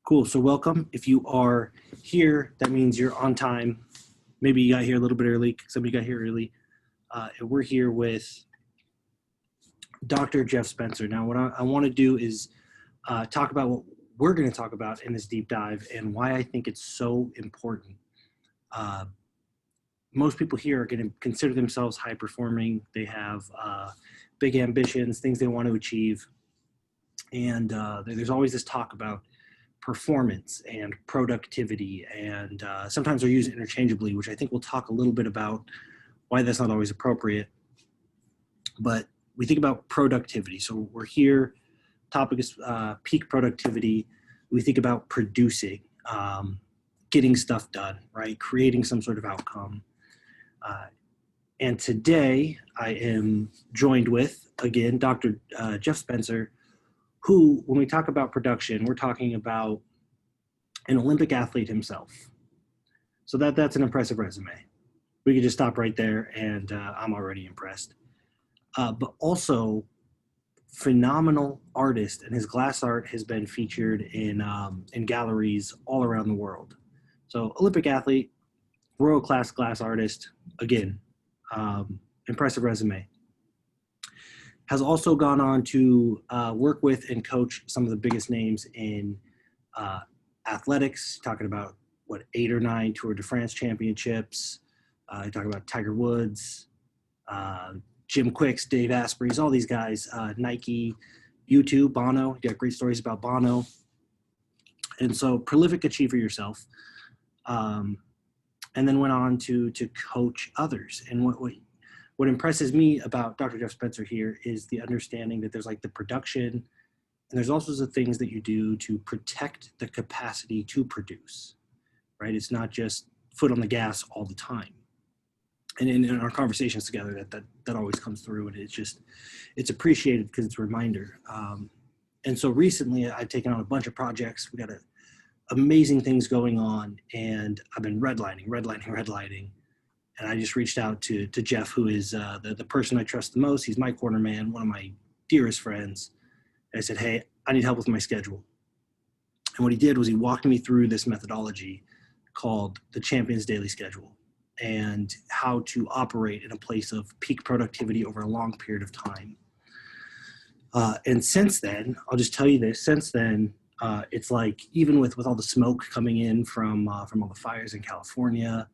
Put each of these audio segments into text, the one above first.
Cool. So welcome. If you are here, that means you're on time. Maybe you got here a little bit early. Somebody got here early. And we're here with Dr. Jeff Spencer. Now, what I want to do is talk about what we're going to talk about in this deep dive and why I think it's so important. Most people here are going to consider themselves high performing. They have big ambitions, things they want to achieve. And there's always this talk about performance and productivity, and sometimes they're used interchangeably, which I think we'll talk a little bit about why that's not always appropriate. But we think about productivity. So we're here, topic is peak productivity. We think about producing, getting stuff done, right? Creating some sort of outcome. And today I am joined with, again, Dr. Jeff Spencer, who, when we talk about production, we're talking about an Olympic athlete himself. So that's an impressive resume. We could just stop right there, and I'm already impressed. But also, phenomenal artist, and his glass art has been featured in galleries all around the world. So Olympic athlete, world-class glass artist, again, impressive resume. Has also gone on to work with and coach some of the biggest names in athletics, talking about, 8 or 9 Tour de France championships. You talk about Tiger Woods, Jim Quicks, Dave Asprey's, all these guys, Nike, U2, Bono. You got great stories about Bono. And so prolific achiever yourself. And then went on to coach others. And what impresses me about Dr. Jeff Spencer here is the understanding that there's like the production, and there's also the things that you do to protect the capacity to produce, right? It's not just foot on the gas all the time. And in our conversations together, that always comes through, and it's appreciated because it's a reminder. And so recently I've taken on a bunch of projects. We got amazing things going on, and I've been redlining. And I just reached out to Jeff, who is the person I trust the most. He's my corner man, one of my dearest friends. And I said, hey, I need help with my schedule. And what he did was he walked me through this methodology called the Champion's Daily Schedule, and how to operate in a place of peak productivity over a long period of time. And since then, I'll just tell you this, it's like, even with all the smoke coming in from all the fires in California,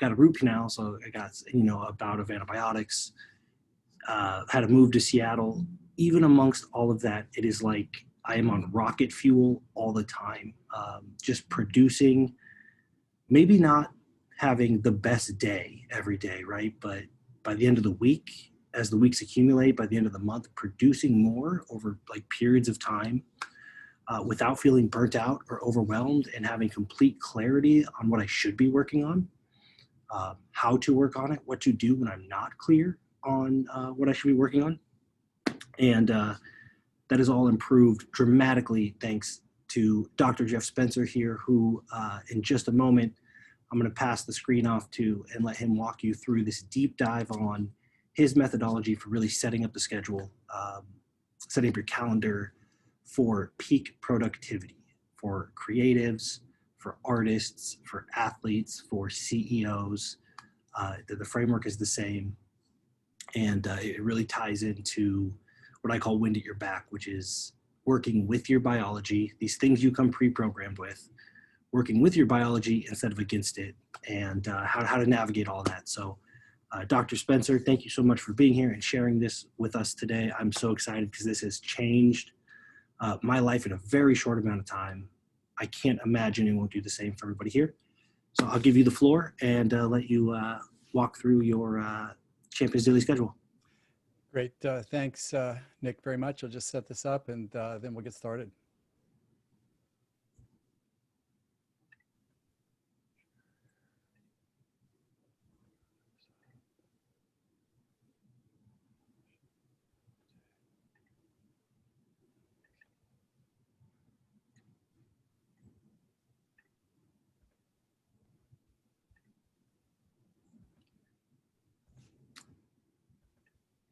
got a root canal, so I got a bout of antibiotics, had to move to Seattle. Even amongst all of that, it is like I am on rocket fuel all the time, just producing, maybe not having the best day every day, right? But by the end of the week, as the weeks accumulate, by the end of the month, producing more over like periods of time, without feeling burnt out or overwhelmed, and having complete clarity on what I should be working on. How to work on it, what to do when I'm not clear on what I should be working on. And that is all improved dramatically thanks to Dr. Jeff Spencer here, who in just a moment, I'm going to pass the screen off to and let him walk you through this deep dive on his methodology for really setting up the schedule, setting up your calendar for peak productivity, for creatives, for artists, for athletes, for CEOs. The framework is the same, and it really ties into what I call wind at your back, which is working with your biology, these things you come pre-programmed with, working with your biology instead of against it, and how to navigate all that. So Dr. Spencer, thank you so much for being here and sharing this with us today. I'm so excited because this has changed my life in a very short amount of time. I can't imagine it won't do the same for everybody here. So I'll give you the floor and let you walk through your Champions Daily schedule. Great. Thanks, Nick, very much. I'll just set this up and then we'll get started.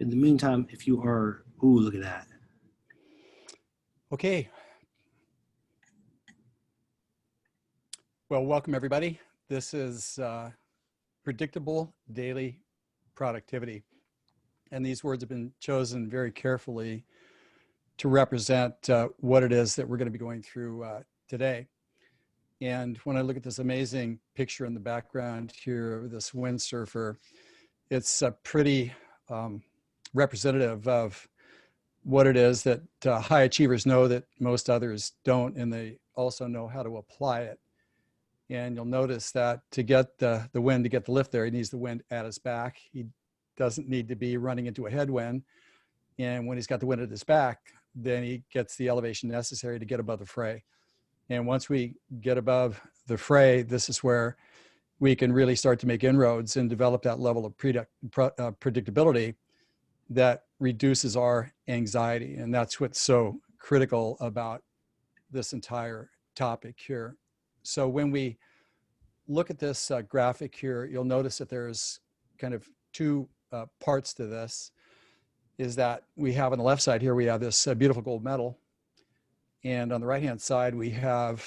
In the meantime, if you are, ooh, look at that. Okay. Well, welcome everybody. This is predictable daily productivity. And these words have been chosen very carefully to represent what it is that we're going to be going through today. And when I look at this amazing picture in the background here of this windsurfer, it's pretty representative of what it is that high achievers know that most others don't, and they also know how to apply it. And you'll notice that to get the wind, to get the lift there, he needs the wind at his back. He doesn't need to be running into a headwind. And when he's got the wind at his back, then he gets the elevation necessary to get above the fray. And once we get above the fray, this is where we can really start to make inroads and develop that level of predictability that reduces our anxiety. And that's what's so critical about this entire topic here. So when we look at this graphic here, you'll notice that there's kind of two parts to this. Is that we have on the left side here, we have this beautiful gold medal. And on the right-hand side, we have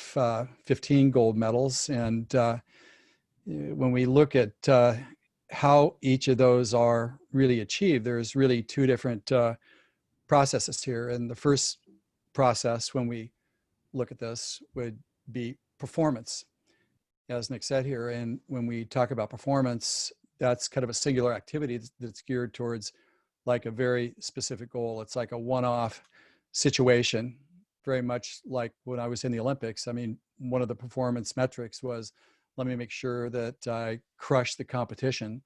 15 gold medals. And when we look at how each of those are really achieved, there's really two different processes here. And the first process, when we look at this, would be performance, as Nic said here. And when we talk about performance, that's kind of a singular activity that's geared towards like a very specific goal. It's like a one-off situation, very much like when I was in the Olympics. I mean, one of the performance metrics was, let me make sure that I crush the competition.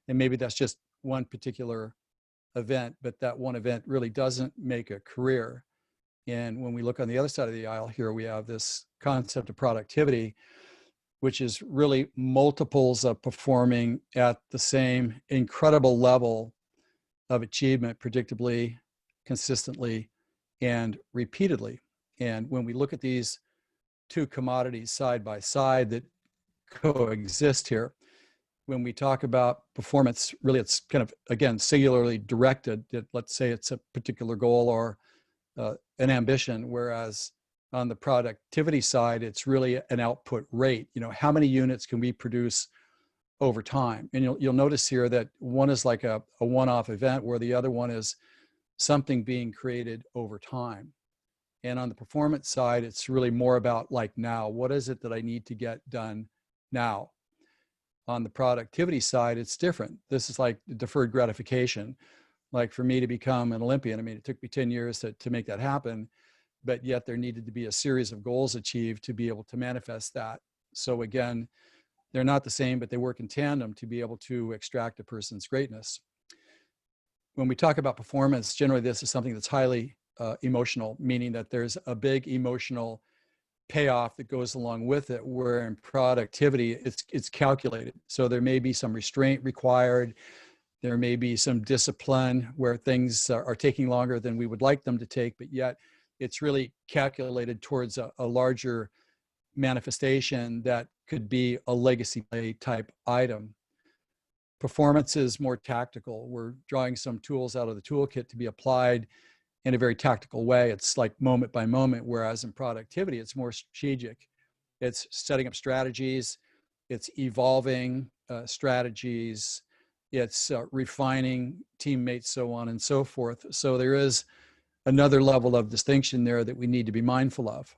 And maybe that's just one particular event, but that one event really doesn't make a career. And when we look on the other side of the aisle here, we have this concept of productivity, which is really multiples of performing at the same incredible level of achievement, predictably, consistently, and repeatedly. And when we look at these two commodities side by side that coexist here, when we talk about performance, really it's kind of, again, singularly directed. Let's say it's a particular goal or an ambition, whereas on the productivity side, it's really an output rate. You know, how many units can we produce over time? And you'll notice here that one is like a one-off event, where the other one is something being created over time. And on the performance side, it's really more about like now, what is it that I need to get done now? On the productivity side, it's different. This is like deferred gratification. Like for me to become an Olympian, I mean, it took me 10 years to make that happen, but yet there needed to be a series of goals achieved to be able to manifest that. So again, they're not the same, but they work in tandem to be able to extract a person's greatness. When we talk about performance, generally this is something that's highly emotional, meaning that there's a big emotional payoff that goes along with it, where in productivity, it's calculated. So there may be some restraint required. There may be some discipline where things are taking longer than we would like them to take, but yet it's really calculated towards a larger manifestation that could be a legacy play type item. Performance is more tactical. We're drawing some tools out of the toolkit to be applied in a very tactical way. It's like moment by moment, whereas in productivity, it's more strategic. It's setting up strategies, it's evolving strategies, it's refining teammates, so on and so forth. So there is another level of distinction there that we need to be mindful of.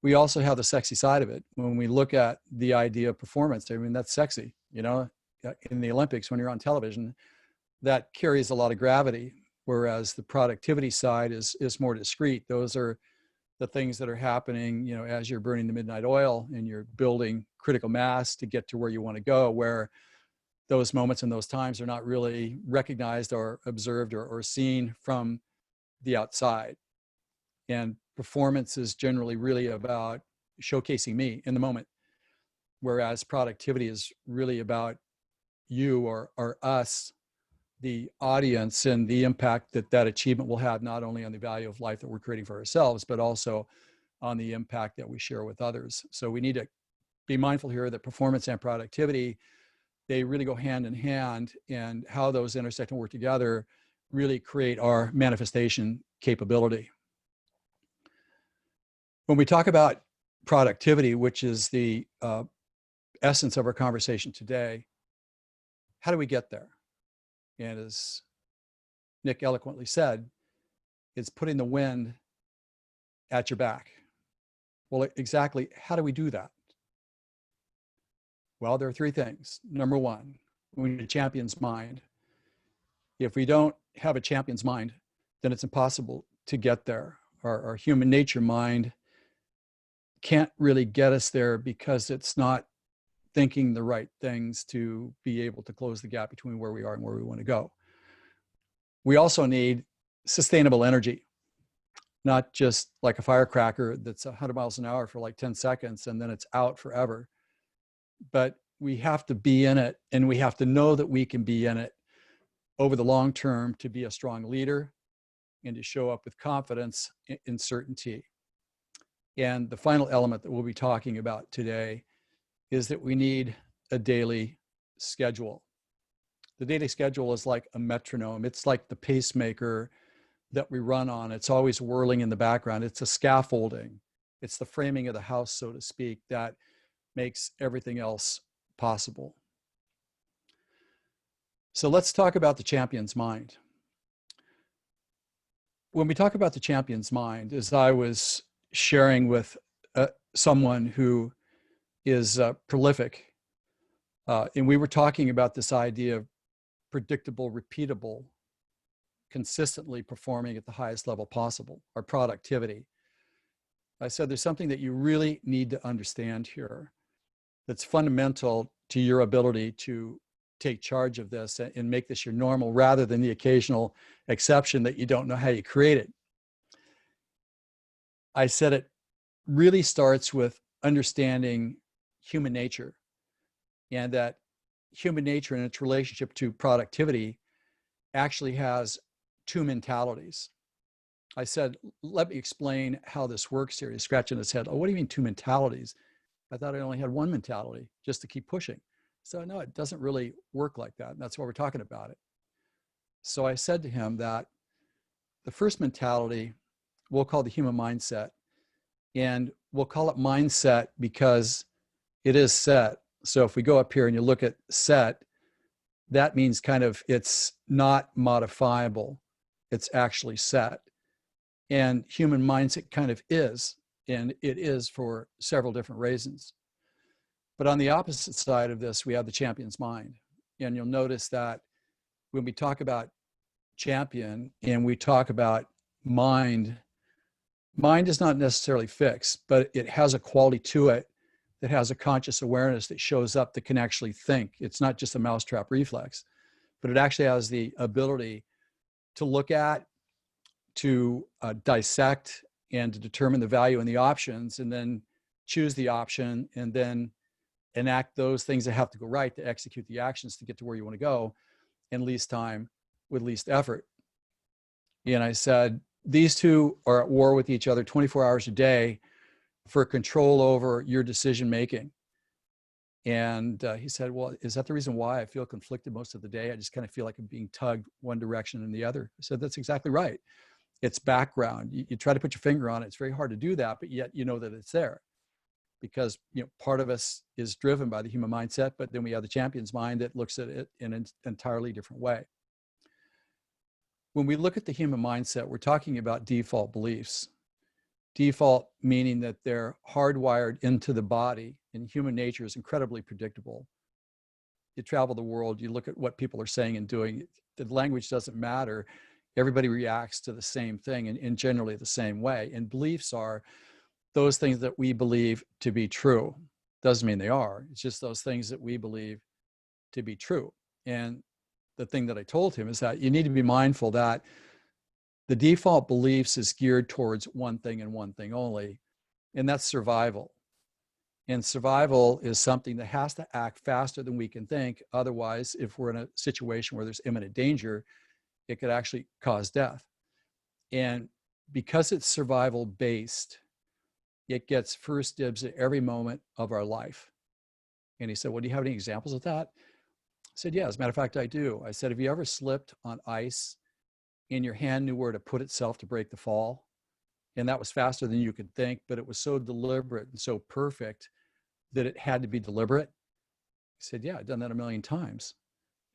We also have the sexy side of it. When we look at the idea of performance, I mean, that's sexy, you know, in the Olympics, when you're on television, that carries a lot of gravity, whereas the productivity side is more discreet. Those are the things that are happening, you know, as you're burning the midnight oil and you're building critical mass to get to where you want to go, where those moments and those times are not really recognized or observed or seen from the outside. And performance is generally really about showcasing me in the moment, whereas productivity is really about you or us, the audience, and the impact that that achievement will have not only on the value of life that we're creating for ourselves, but also on the impact that we share with others. So we need to be mindful here that performance and productivity, they really go hand in hand, and how those intersect and work together really create our manifestation capability. When we talk about productivity, which is the essence of our conversation today, how do we get there? And as Nic eloquently said, it's putting the wind at your back. Well, exactly how do we do that? Well, there are three things. Number one, we need a champion's mind. If we don't have a champion's mind, then it's impossible to get there. Our human nature mind can't really get us there because it's not thinking the right things to be able to close the gap between where we are and where we want to go. We also need sustainable energy, not just like a firecracker that's 100 miles an hour for like 10 seconds and then it's out forever. But we have to be in it, and we have to know that we can be in it over the long term to be a strong leader and to show up with confidence and certainty. And the final element that we'll be talking about today is that we need a daily schedule. The daily schedule is like a metronome. It's like the pacemaker that we run on. It's always whirling in the background. It's a scaffolding. It's the framing of the house, so to speak, that makes everything else possible. So let's talk about the champion's mind. When we talk about the champion's mind, as I was sharing with someone who is prolific, and we were talking about this idea of predictable, repeatable, consistently performing at the highest level possible, our productivity. I said, there's something that you really need to understand here that's fundamental to your ability to take charge of this and make this your normal rather than the occasional exception that you don't know how you create it. I said it really starts with understanding human nature, and that human nature and its relationship to productivity actually has two mentalities. I said, let me explain how this works here. He's scratching his head. Oh, what do you mean two mentalities? I thought I only had one mentality, just to keep pushing. So no, it doesn't really work like that. And that's why we're talking about it. So I said to him that the first mentality we'll call the human mindset. And we'll call it mindset because it is set. So if we go up here and you look at set, that means kind of it's not modifiable. It's actually set. And human mindset kind of is, and it is for several different reasons. But on the opposite side of this, we have the champion's mind. And you'll notice that when we talk about champion and we talk about mind, mind is not necessarily fixed, but it has a quality to it that has a conscious awareness that shows up that can actually think. It's not just a mousetrap reflex, but it actually has the ability to look at, to dissect, and to determine the value in the options, and then choose the option, and then enact those things that have to go right to execute the actions to get to where you want to go in least time with least effort. And I said, these two are at war with each other 24 hours a day for control over your decision making. And he said, well, is that the reason why I feel conflicted most of the day? I just kind of feel like I'm being tugged one direction and the other. I said, that's exactly right. It's background. You try to put your finger on it. It's very hard to do that, but yet you know that it's there. Because part of us is driven by the human mindset, but then we have the champion's mind that looks at it in an entirely different way. When we look at the human mindset, we're talking about default beliefs. Default meaning that they're hardwired into the body, and human nature is incredibly predictable. You travel the world, you look at what people are saying and doing, the language doesn't matter. Everybody reacts to the same thing and generally the same way. And beliefs are those things that we believe to be true. Doesn't mean they are. It's just those things that we believe to be true. And the thing that I told him is that you need to be mindful that the default beliefs is geared towards one thing and one thing only, and that's survival. And survival is something that has to act faster than we can think. Otherwise, if we're in a situation where there's imminent danger, it could actually cause death. And because it's survival based, it gets first dibs at every moment of our life. And he said, well, do you have any examples of that? I said, yeah, as a matter of fact, I do. I said, have you ever slipped on ice and your hand knew where to put itself to break the fall? And that was faster than you could think, but it was so deliberate and so perfect that it had to be deliberate. He said, yeah, I've done that a million times.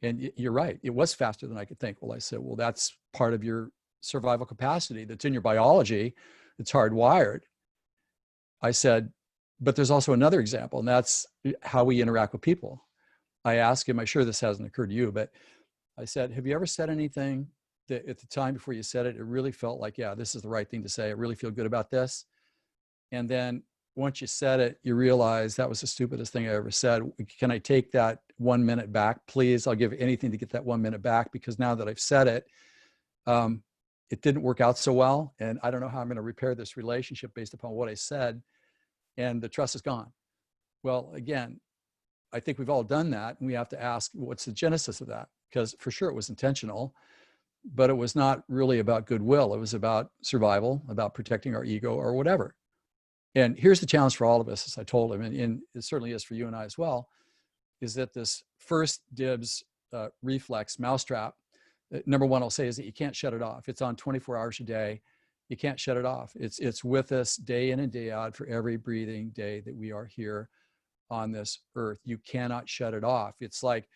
And you're right, it was faster than I could think. Well, I said, well, that's part of your survival capacity that's in your biology. It's hardwired. I said, but there's also another example, and that's how we interact with people. I asked him, I'm sure this hasn't occurred to you, but I said, have you ever said anything that at the time before you said it, it really felt like, yeah, this is the right thing to say. I really feel good about this. And then once you said it, you realize that was the stupidest thing I ever said. Can I take that 1 minute back, please? I'll give anything to get that 1 minute back, because now that I've said it, it didn't work out so well. And I don't know how I'm going to repair this relationship based upon what I said. And the trust is gone. Well, again, I think we've all done that. And we have to ask, what's the genesis of that? Because for sure it was intentional, but it was not really about goodwill. It was about survival, about protecting our ego or whatever. And here's the challenge for all of us, as I told him, and it certainly is for you and I as well, is that this first dibs reflex mousetrap, number one, I'll say, is that you can't shut it off. It's on 24 hours a day. You can't shut it off. It's with us day in and day out for every breathing day that we are here on this earth. You cannot shut it off. It's like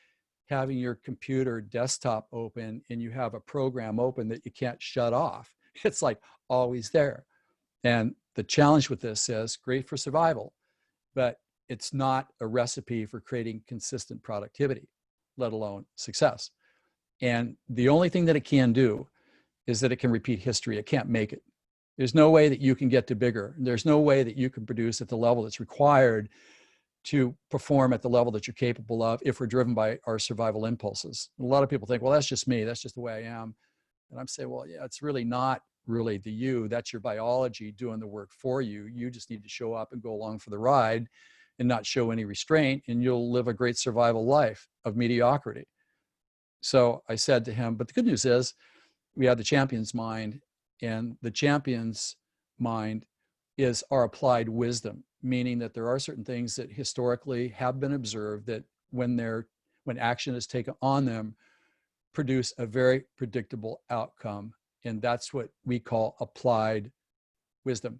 having your computer desktop open and you have a program open that you can't shut off. It's like always there. And the challenge with this is great for survival, but it's not a recipe for creating consistent productivity, let alone success. And the only thing that it can do is that it can repeat history. It can't make it. There's no way that you can get to bigger. There's no way that you can produce at the level that's required to perform at the level that you're capable of if we're driven by our survival impulses. A lot of people think, well, that's just me. That's just the way I am. And I'm saying, well, yeah, it's really not really the you. That's your biology doing the work for you. You just need to show up and go along for the ride and not show any restraint, and you'll live a great survival life of mediocrity. So I said to him, but the good news is we have the champion's mind, and the champion's mind is our applied wisdom, meaning that there are certain things that historically have been observed that when action is taken on them, produce a very predictable outcome. And that's what we call applied wisdom.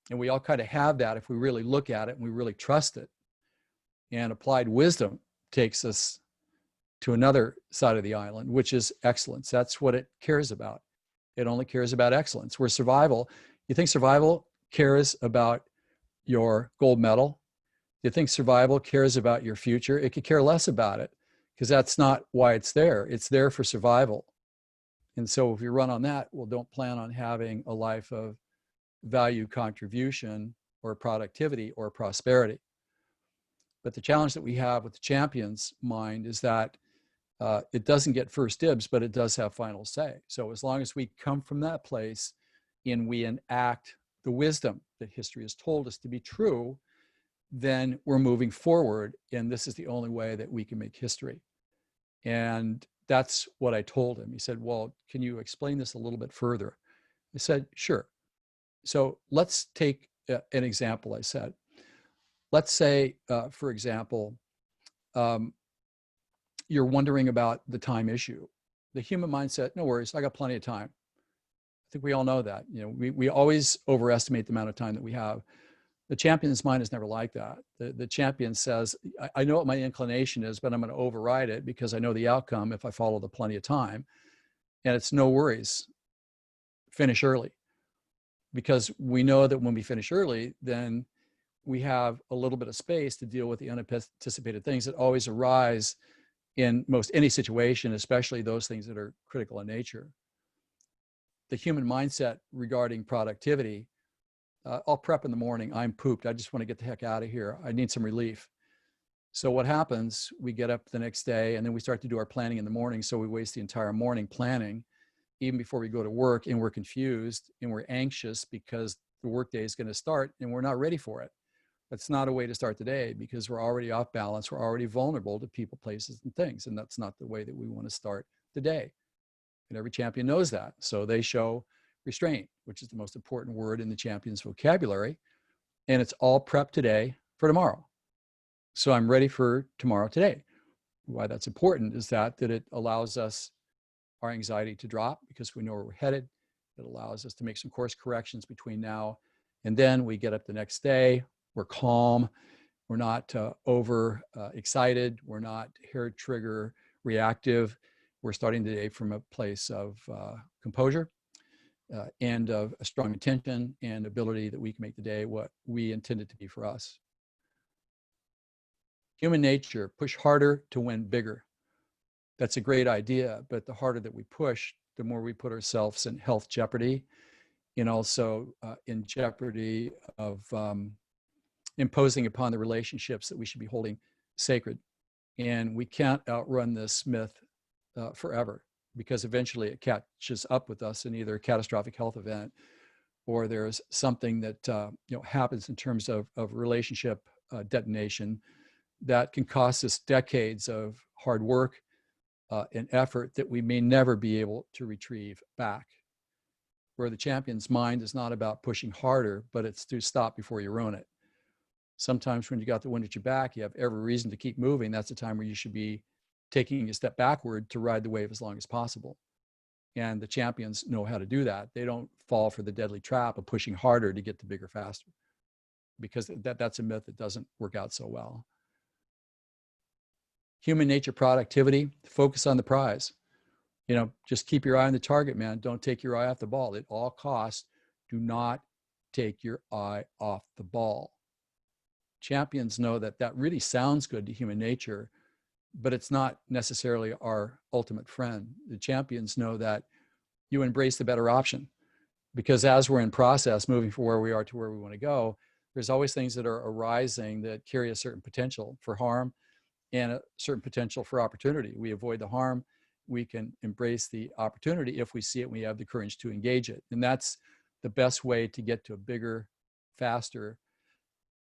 And we all kind of have that if we really look at it and we really trust it. And applied wisdom takes us to another side of the island, which is excellence. That's what it cares about. It only cares about excellence. Where survival, you think survival cares about your gold medal? You think survival cares about your future? It could care less about it, because that's not why it's there. It's there for survival. And so if you run on that, well, don't plan on having a life of value contribution or productivity or prosperity. But the challenge that we have with the champion's mind is that it doesn't get first dibs, but it does have final say. So as long as we come from that place and we enact the wisdom that history has told us to be true, then we're moving forward. And this is the only way that we can make history. And that's what I told him. He said, well, can you explain this a little bit further? I said, sure. So let's take an example. I said, let's say, for example, you're wondering about the time issue. The human mindset, no worries, I got plenty of time. I think we all know that. You know, we always overestimate the amount of time that we have. The champion's mind is never like that. The champion says, I know what my inclination is, but I'm going to override it because I know the outcome if I follow the plenty of time. And it's no worries, finish early. Because we know that when we finish early, then we have a little bit of space to deal with the unanticipated things that always arise in most any situation, especially those things that are critical in nature. The human mindset regarding productivity, I'll prep in the morning, I'm pooped, I just want to get the heck out of here, I need some relief. So what happens, we get up the next day and then we start to do our planning in the morning, so we waste the entire morning planning, even before we go to work, and we're confused and we're anxious because the workday is going to start and we're not ready for it. That's not a way to start the day, because we're already off balance, we're already vulnerable to people, places, and things, and that's not the way that we want to start the day. And every champion knows that. So they show restraint, which is the most important word in the champion's vocabulary. And it's all prep today for tomorrow. So I'm ready for tomorrow today. Why that's important is that it allows us our anxiety to drop because we know where we're headed. It allows us to make some course corrections between now and then. We get up the next day, we're calm, we're not over excited, we're not hair trigger reactive. We're starting the day from a place of composure and of a strong intention and ability that we can make the day what we intended to be for us. Human nature, push harder to win bigger. That's a great idea, but the harder that we push, the more we put ourselves in health jeopardy, and also in jeopardy of imposing upon the relationships that we should be holding sacred. And we can't outrun this myth forever, because eventually it catches up with us in either a catastrophic health event or there's something that happens in terms of relationship detonation that can cost us decades of hard work and effort that we may never be able to retrieve back. Where the champion's mind is not about pushing harder, but it's to stop before you ruin it. Sometimes when you got the wind at your back, you have every reason to keep moving. That's the time where you should be taking a step backward to ride the wave as long as possible. And the champions know how to do that. They don't fall for the deadly trap of pushing harder to get to bigger, faster, because that's a myth that doesn't work out so well. Human nature, productivity, focus on the prize. Just keep your eye on the target, man. Don't take your eye off the ball. At all costs, do not take your eye off the ball. Champions know that that really sounds good to human nature, but it's not necessarily our ultimate friend. The champions know that you embrace the better option, because as we're in process, moving from where we are to where we want to go, there's always things that are arising that carry a certain potential for harm and a certain potential for opportunity. We avoid the harm. We can embrace the opportunity if we see it and we have the courage to engage it. And that's the best way to get to a bigger, faster.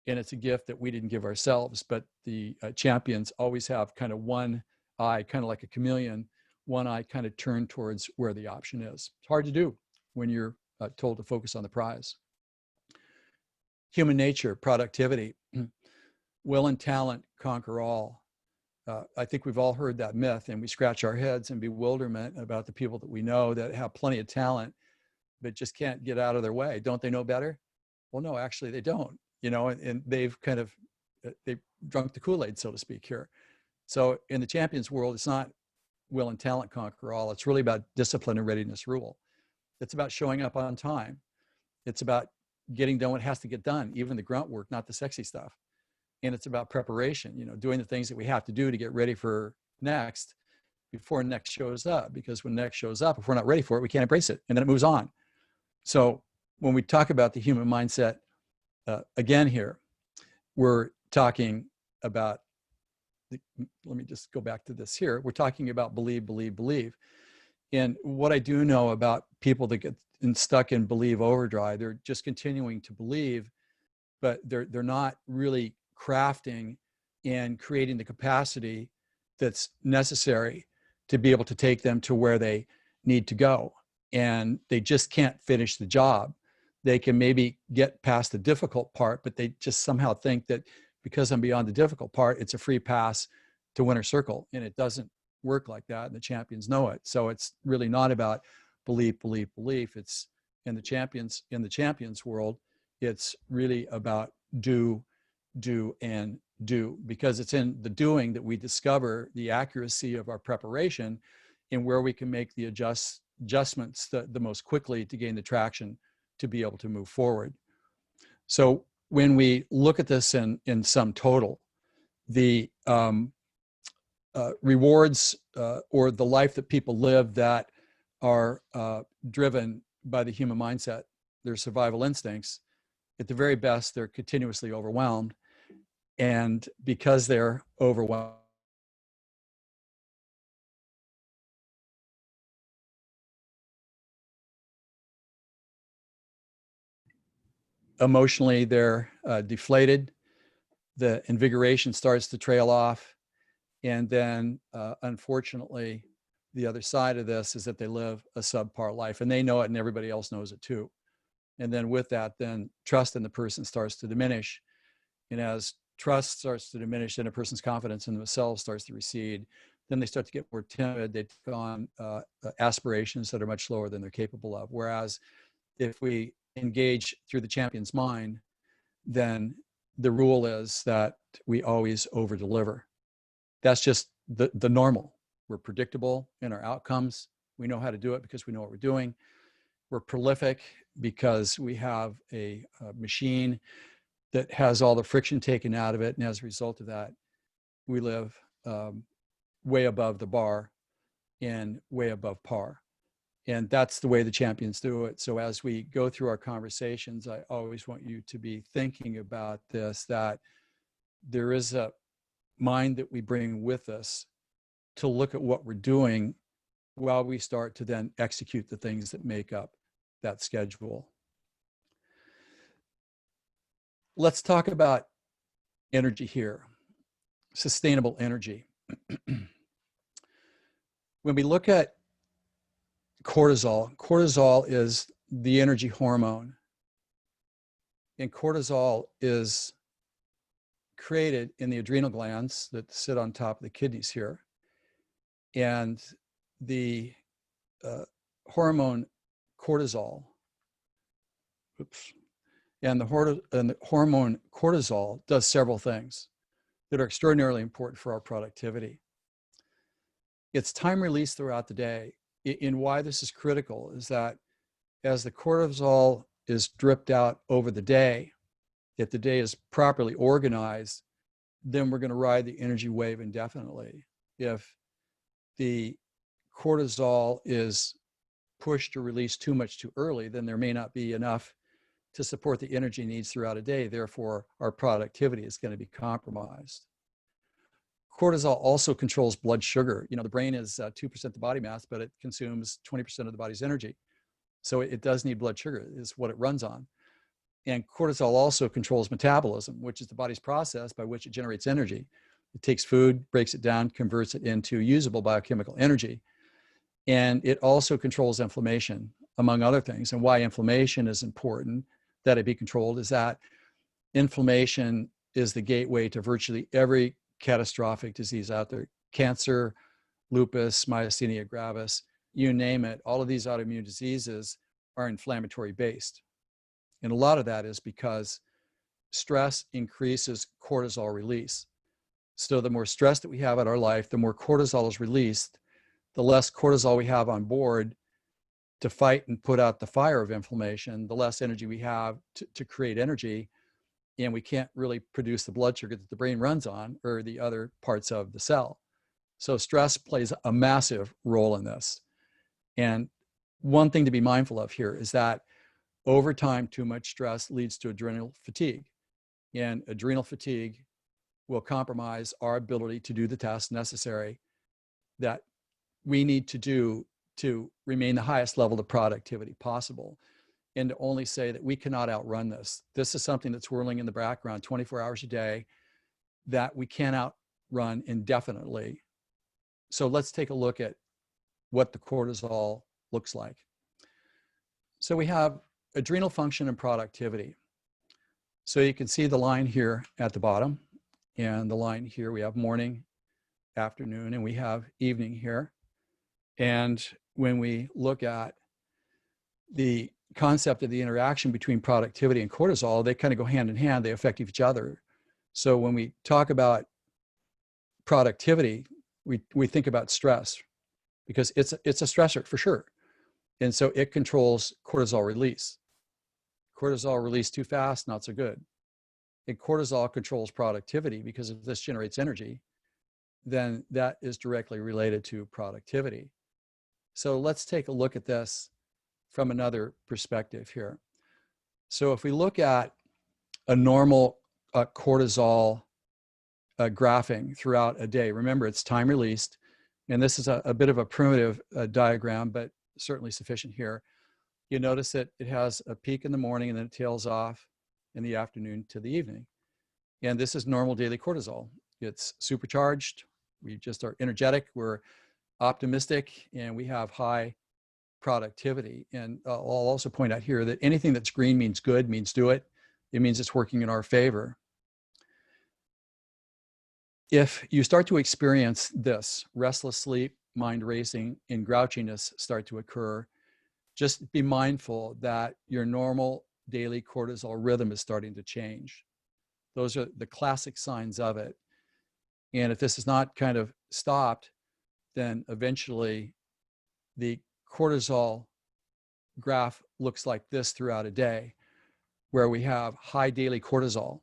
And it's a gift that we didn't give ourselves, but the champions always have kind of one eye, kind of like a chameleon, one eye kind of turned towards where the option is. It's hard to do when you're told to focus on the prize. Human nature, productivity, will and talent conquer all. I think we've all heard that myth, and we scratch our heads in bewilderment about the people that we know that have plenty of talent, but just can't get out of their way. Don't they know better? Well, no, actually they don't, and they've they've drunk the Kool-Aid, so to speak, here. So in the champions world, it's not will and talent conquer all. It's really about discipline and readiness rule. It's about showing up on time. It's about getting done what has to get done, even the grunt work, not the sexy stuff. And it's about preparation, doing the things that we have to do to get ready for next before next shows up. Because when next shows up, if we're not ready for it, we can't embrace it, and then it moves on. So when we talk about the human mindset, again here, we're talking about, let me just go back to this here. We're talking about believe, believe, believe. And what I do know about people that get stuck in believe overdrive, they're just continuing to believe, but they're not really crafting and creating the capacity that's necessary to be able to take them to where they need to go. And they just can't finish the job. They can maybe get past the difficult part, but they just somehow think that because I'm beyond the difficult part, it's a free pass to winner's circle. And it doesn't work like that. And the champions know it. So it's really not about belief, belief, belief. It's in the champions world, it's really about do, and do, because it's in the doing that we discover the accuracy of our preparation and where we can make the adjustments the most quickly to gain the traction to be able to move forward. So when we look at this in sum total, the rewards or the life that people live that are driven by the human mindset, their survival instincts, at the very best, they're continuously overwhelmed. And because they're overwhelmed, emotionally, they're deflated. The invigoration starts to trail off. And then, unfortunately, the other side of this is that they live a subpar life, and they know it, and everybody else knows it too. And then with that, then trust in the person starts to diminish. And as trust starts to diminish, then a person's confidence in themselves starts to recede. then they start to get more timid. They take on aspirations that are much lower than they're capable of. Whereas if we engage through the champion's mind, then the rule is that we always over deliver. That's just the normal. We're predictable in our outcomes. We know how to do it because we know what we're doing. We're prolific because we have a machine that has all the friction taken out of it. And as a result of that, we live way above the bar and way above par. And that's the way the champions do it. So as we go through our conversations, I always want you to be thinking about this, that there is a mind that we bring with us to look at what we're doing while we start to then execute the things that make up that schedule. Let's talk about energy here, sustainable energy. When we look at cortisol, cortisol is the energy hormone. And cortisol is created in the adrenal glands that sit on top of the kidneys here. And the hormone cortisol, and the hormone cortisol does several things that are extraordinarily important for our productivity. It's time released throughout the day. And why this is critical is that as the cortisol is dripped out over the day, if the day is properly organized, then we're going to ride the energy wave indefinitely. If the cortisol is pushed or released too much too early, then there may not be enough to support the energy needs throughout a day. Therefore, our productivity is going to be compromised. Cortisol also controls blood sugar. You know, the brain is 2% the body mass, but it consumes 20% of the body's energy. So it does need blood sugar, is what it runs on. And cortisol also controls metabolism, which is the body's process by which it generates energy. It takes food, breaks it down, converts it into usable biochemical energy. And it also controls inflammation, among other things. And why inflammation is important that it be controlled is that inflammation is the gateway to virtually every catastrophic disease out there. Cancer, lupus, myasthenia gravis, you name it. All of these autoimmune diseases are inflammatory based. And a lot of that is because stress increases cortisol release. So the more stress that we have in our life, the more cortisol is released, the less cortisol we have on board to fight and put out the fire of inflammation, the less energy we have to create energy. And we can't really produce the blood sugar that the brain runs on or the other parts of the cell. So stress plays a massive role in this. And one thing to be mindful of here is that over time, too much stress leads to adrenal fatigue. And adrenal fatigue will compromise our ability to do the tasks necessary that we need to do to remain the highest level of productivity possible. And to only say that we cannot outrun this. This is something that's whirling in the background 24 hours a day that we can't outrun indefinitely. So let's take a look at what the cortisol looks like. So we have adrenal function and productivity. So you can see the line here at the bottom, and the line here, we have morning, afternoon, and we have evening here. And when we look at the concept of the interaction between productivity and cortisol, they kind of go hand in hand. They affect each other. So when we talk about productivity, we think about stress because it's a stressor for sure. And so it controls cortisol release. Cortisol release too fast, not so good. And cortisol controls productivity because if this generates energy, then that is directly related to productivity. So let's take a look at this from another perspective here. So if we look at a normal cortisol graphing throughout a day, remember it's time released, and this is a bit of a primitive diagram, but certainly sufficient here. You notice that it has a peak in the morning and then it tails off in the afternoon to the evening. And this is normal daily cortisol. It's supercharged. We just are energetic. We're optimistic, and we have high productivity. And I'll also point out here that anything that's green means good, means do it. It means it's working in our favor. if you start to experience this restless sleep, mind racing, and grouchiness start to occur, just be mindful that your normal daily cortisol rhythm is starting to change. Those are the classic signs of it. And if this is not kind of stopped, then eventually the cortisol graph looks like this throughout a day, where we have high daily cortisol.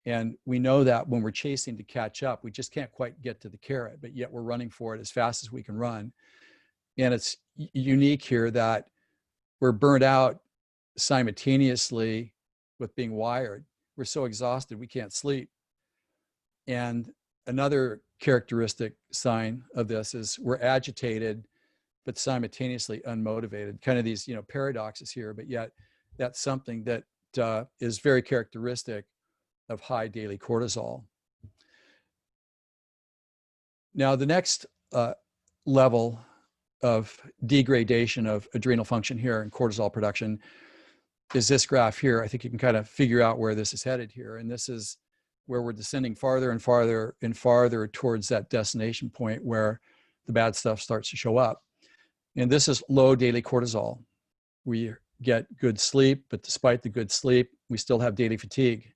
And we know that when we're chasing to catch up, we just can't quite get to the carrot, but yet we're running for it as fast as we can run. And it's unique here that we're burnt out simultaneously with being wired. We're so exhausted, we can't sleep. And another characteristic sign of this is we're agitated, but simultaneously unmotivated. Kind of these, paradoxes here, but yet that's something that is very characteristic of high daily cortisol. Now, the next level of degradation of adrenal function here and cortisol production is this graph here. I think you can kind of figure out where this is headed here. And this is where we're descending farther and farther and farther towards that destination point where the bad stuff starts to show up. And this is low daily cortisol. We get good sleep, but despite the good sleep, we still have daily fatigue.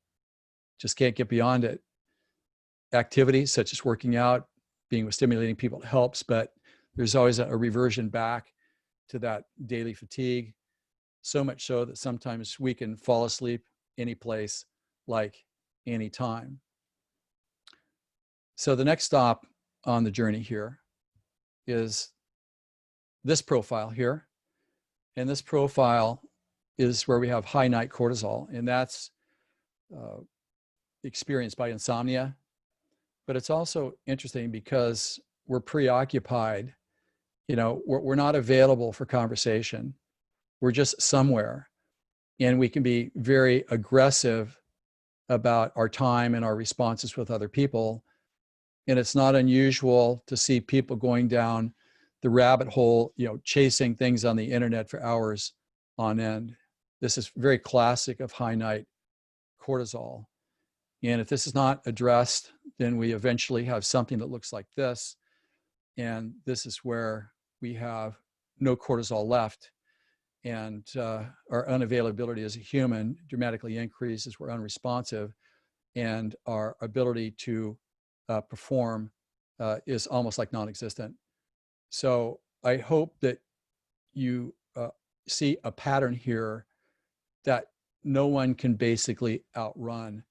Just can't get beyond it. Activities such as working out, being with stimulating people helps, but there's always a reversion back to that daily fatigue. So much so that sometimes we can fall asleep any place, like any time. So the next stop on the journey here is this profile here. And this profile is where we have high night cortisol, and that's experienced by insomnia. But it's also interesting because we're preoccupied. We're not available for conversation. We're just somewhere, and we can be very aggressive about our time and our responses with other people. And it's not unusual to see people going down the rabbit hole, chasing things on the internet for hours on end. This is very classic of high night cortisol. And if this is not addressed, then we eventually have something that looks like this. And this is where we have no cortisol left. And our unavailability as a human dramatically increases. We're unresponsive. And our ability to perform is almost like non-existent. So I hope that you see a pattern here that no one can basically outrun.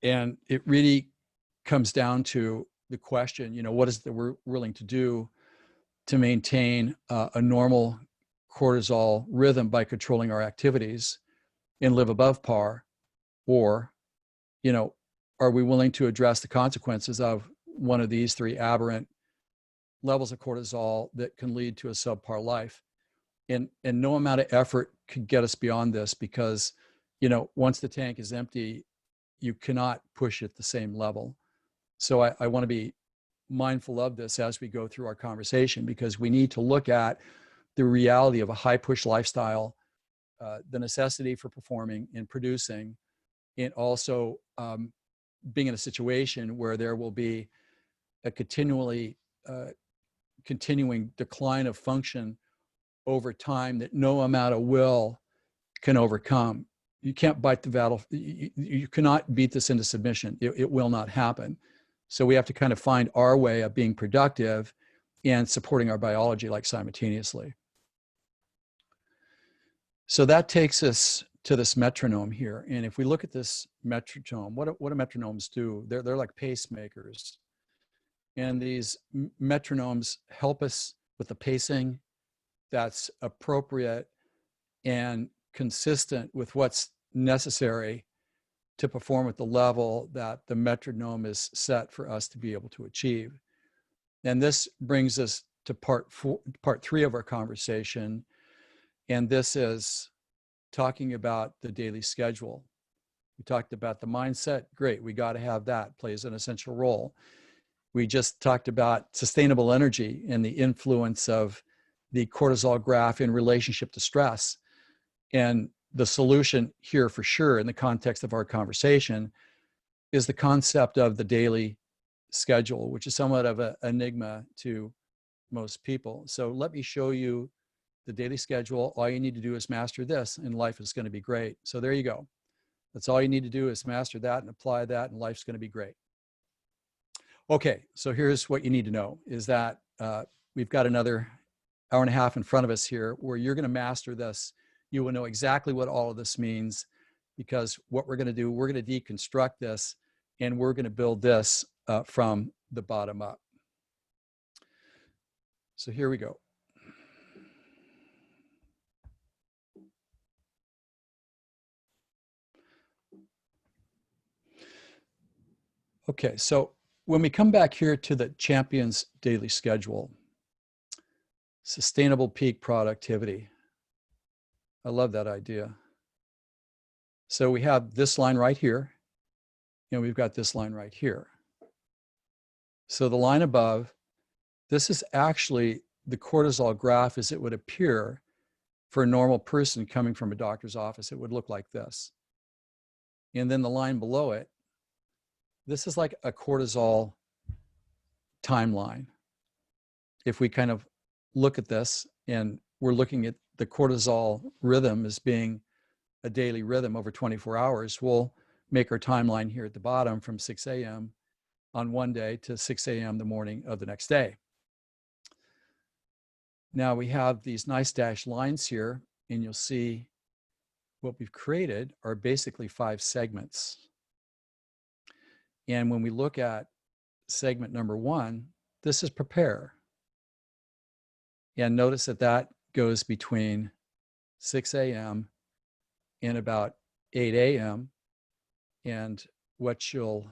And it really comes down to the question, what is it that we're willing to do to maintain a normal cortisol rhythm by controlling our activities and live above par? Or, are we willing to address the consequences of one of these three aberrant levels of cortisol that can lead to a subpar life? And no amount of effort could get us beyond this because, once the tank is empty, you cannot push at the same level. So I want to be mindful of this as we go through our conversation, because we need to look at the reality of a high push lifestyle, the necessity for performing and producing, and also being in a situation where there will be a continuing decline of function over time that no amount of will can overcome. You can't bite the battle. You cannot beat this into submission. It will not happen. So we have to kind of find our way of being productive and supporting our biology like simultaneously. So that takes us to this metronome here. And if we look at this metronome, what do metronomes do? They're like pacemakers. And these metronomes help us with the pacing that's appropriate and consistent with what's necessary to perform at the level that the metronome is set for us to be able to achieve. And this brings us to part 3 of our conversation. And this is talking about the daily schedule. We talked about the mindset. Great, we got to have that, plays an essential role. We just talked about sustainable energy and the influence of the cortisol graph in relationship to stress. And the solution here for sure in the context of our conversation is the concept of the daily schedule, which is somewhat of an enigma to most people. So let me show you the daily schedule. All you need to do is master this and life is going to be great. So there you go. That's all you need to do is master that and apply that and life's going to be great. Okay, so here's what you need to know is that we've got another hour and a half in front of us here where you're going to master this. You will know exactly what all of this means, because what we're going to do, we're going to deconstruct this and we're going to build this from the bottom up. So here we go. Okay, so when we come back here to the Champions Daily Schedule, sustainable peak productivity. I love that idea. So we have this line right here, and we've got this line right here. So the line above, this is actually the cortisol graph as it would appear for a normal person coming from a doctor's office. It would look like this. And then the line below it, this is like a cortisol timeline. If we kind of look at this and we're looking at the cortisol rhythm as being a daily rhythm over 24 hours, we'll make our timeline here at the bottom from 6 a.m. on one day to 6 a.m. the morning of the next day. Now we have these nice dashed lines here, and you'll see what we've created are basically 5 segments. And when we look at segment number 1, this is prepare. And notice that that goes between 6 a.m. and about 8 a.m. And what you'll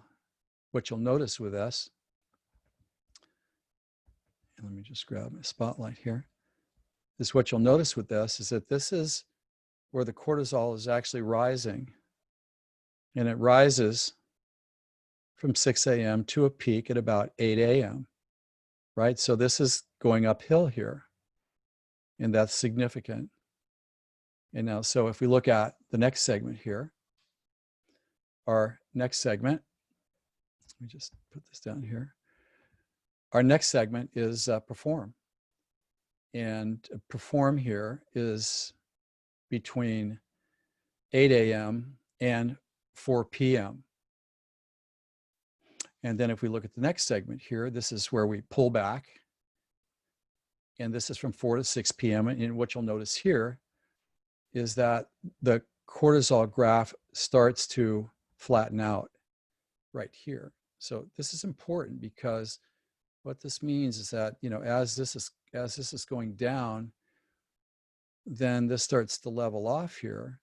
notice with this, and let me just grab my spotlight here, is what you'll notice with this is that this is where the cortisol is actually rising. And it rises from 6 a.m. to a peak at about 8 a.m., right? So this is going uphill here, and that's significant. And now, so if we look at the next segment here, our next segment, let me just put this down here. Our next segment is perform. And perform here is between 8 a.m. and 4 p.m. And then if we look at the next segment here, this is where we pull back. And this is from 4 to 6 p.m. And what you'll notice here is that the cortisol graph starts to flatten out right here. So this is important because what this means is that, you know, as this is going down, then this starts to level off here,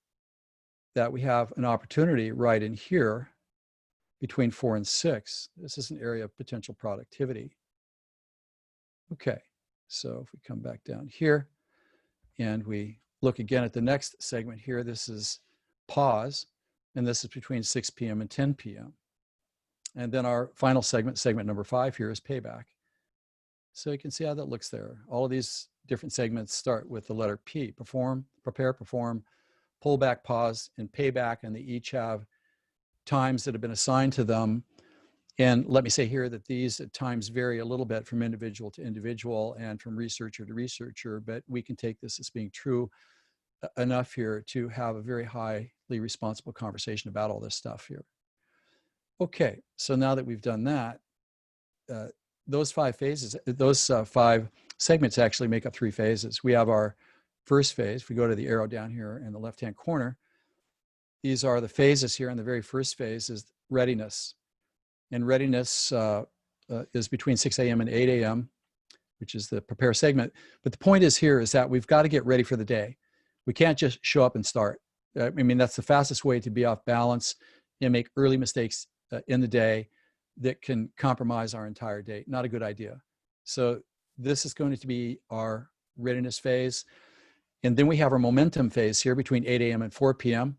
that we have an opportunity right in here between 4 and 6. This is an area of potential productivity. Okay, so if we come back down here and we look again at the next segment here, this is pause, and this is between 6 p.m. and 10 p.m. And then our final segment, segment number 5 here, is payback. So you can see how that looks there. All of these different segments start with the letter P: perform, prepare, perform, pull back, pause, and payback, and they each have times that have been assigned to them. And let me say here that these at times vary a little bit from individual to individual and from researcher to researcher, but we can take this as being true enough here to have a very highly responsible conversation about all this stuff here. Okay, so now that we've done that, those 5 phases, those 5 segments actually make up 3 phases. We have our first phase. If we go to the arrow down here in the left-hand corner, these are the phases here. And the very first phase is readiness. And readiness is between 6 a.m. and 8 a.m., which is the prepare segment. But the point is here is that we've got to get ready for the day. We can't just show up and start. I mean, that's the fastest way to be off balance and make early mistakes in the day that can compromise our entire day. Not a good idea. So this is going to be our readiness phase. And then we have our momentum phase here between 8 a.m. and 4 p.m.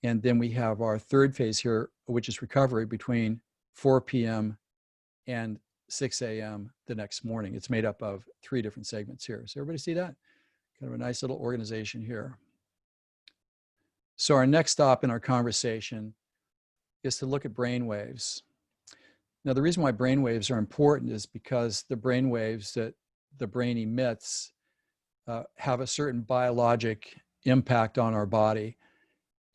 And then we have our third phase here, which is recovery between 4 p.m. and 6 a.m. the next morning. It's made up of 3 different segments here. So everybody see that? Kind of a nice little organization here. So our next stop in our conversation is to look at brain waves. Now, the reason why brain waves are important is because the brain waves that the brain emits have a certain biologic impact on our body.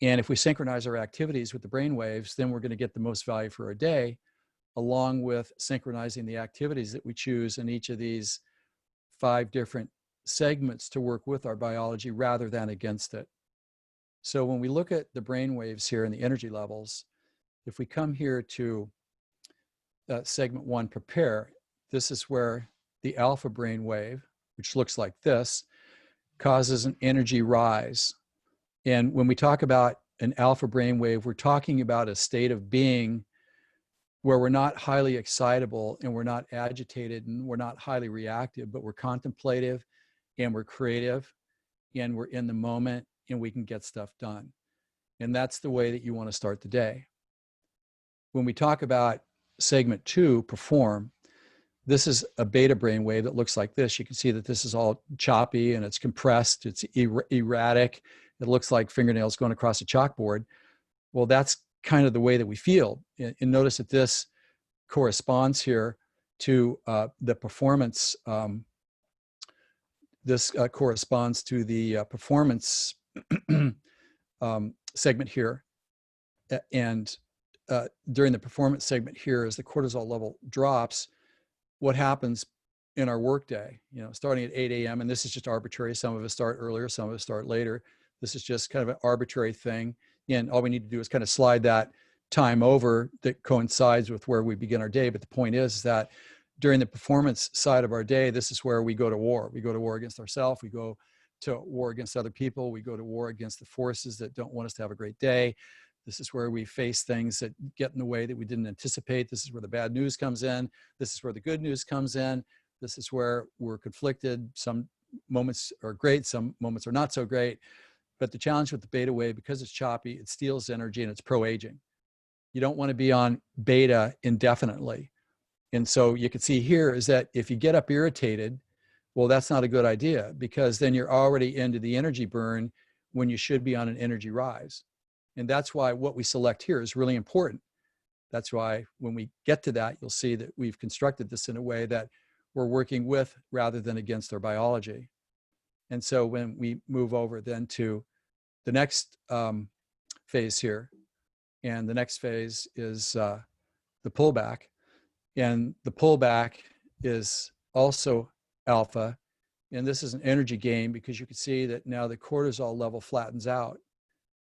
And if we synchronize our activities with the brain waves, then we're going to get the most value for our day, along with synchronizing the activities that we choose in each of these 5 different segments to work with our biology rather than against it. So when we look at the brain waves here and the energy levels, if we come here to segment 1, prepare, this is where the alpha brain wave, which looks like this, causes an energy rise. And when we talk about an alpha brain wave, we're talking about a state of being where we're not highly excitable and we're not agitated and we're not highly reactive, but we're contemplative and we're creative and we're in the moment and we can get stuff done. And that's the way that you want to start the day. When we talk about segment 2, perform, this is a beta brain wave that looks like this. You can see that this is all choppy and it's compressed, it's erratic. It looks like fingernails going across a chalkboard. Well, that's kind of the way that we feel. And notice that this corresponds here to the performance. This corresponds to the performance segment here. And during the performance segment here, as the cortisol level drops, what happens in our workday, starting at 8 a.m., and this is just arbitrary. Some of us start earlier, some of us start later. This is just kind of an arbitrary thing. And all we need to do is kind of slide that time over that coincides with where we begin our day. But the point is that during the performance side of our day, this is where we go to war. We go to war against ourselves. We go to war against other people. We go to war against the forces that don't want us to have a great day. This is where we face things that get in the way that we didn't anticipate. This is where the bad news comes in. This is where the good news comes in. This is where we're conflicted. Some moments are great, some moments are not so great. But the challenge with the beta wave, because it's choppy, it steals energy and it's pro-aging. You don't want to be on beta indefinitely. And so you can see here is that if you get up irritated, well, that's not a good idea, because then you're already into the energy burn when you should be on an energy rise. And that's why what we select here is really important. That's why when we get to that, you'll see that we've constructed this in a way that we're working with rather than against our biology. And so when we move over then to the next phase here, and the next phase is the pullback. And the pullback is also alpha. And this is an energy gain because you can see that now the cortisol level flattens out.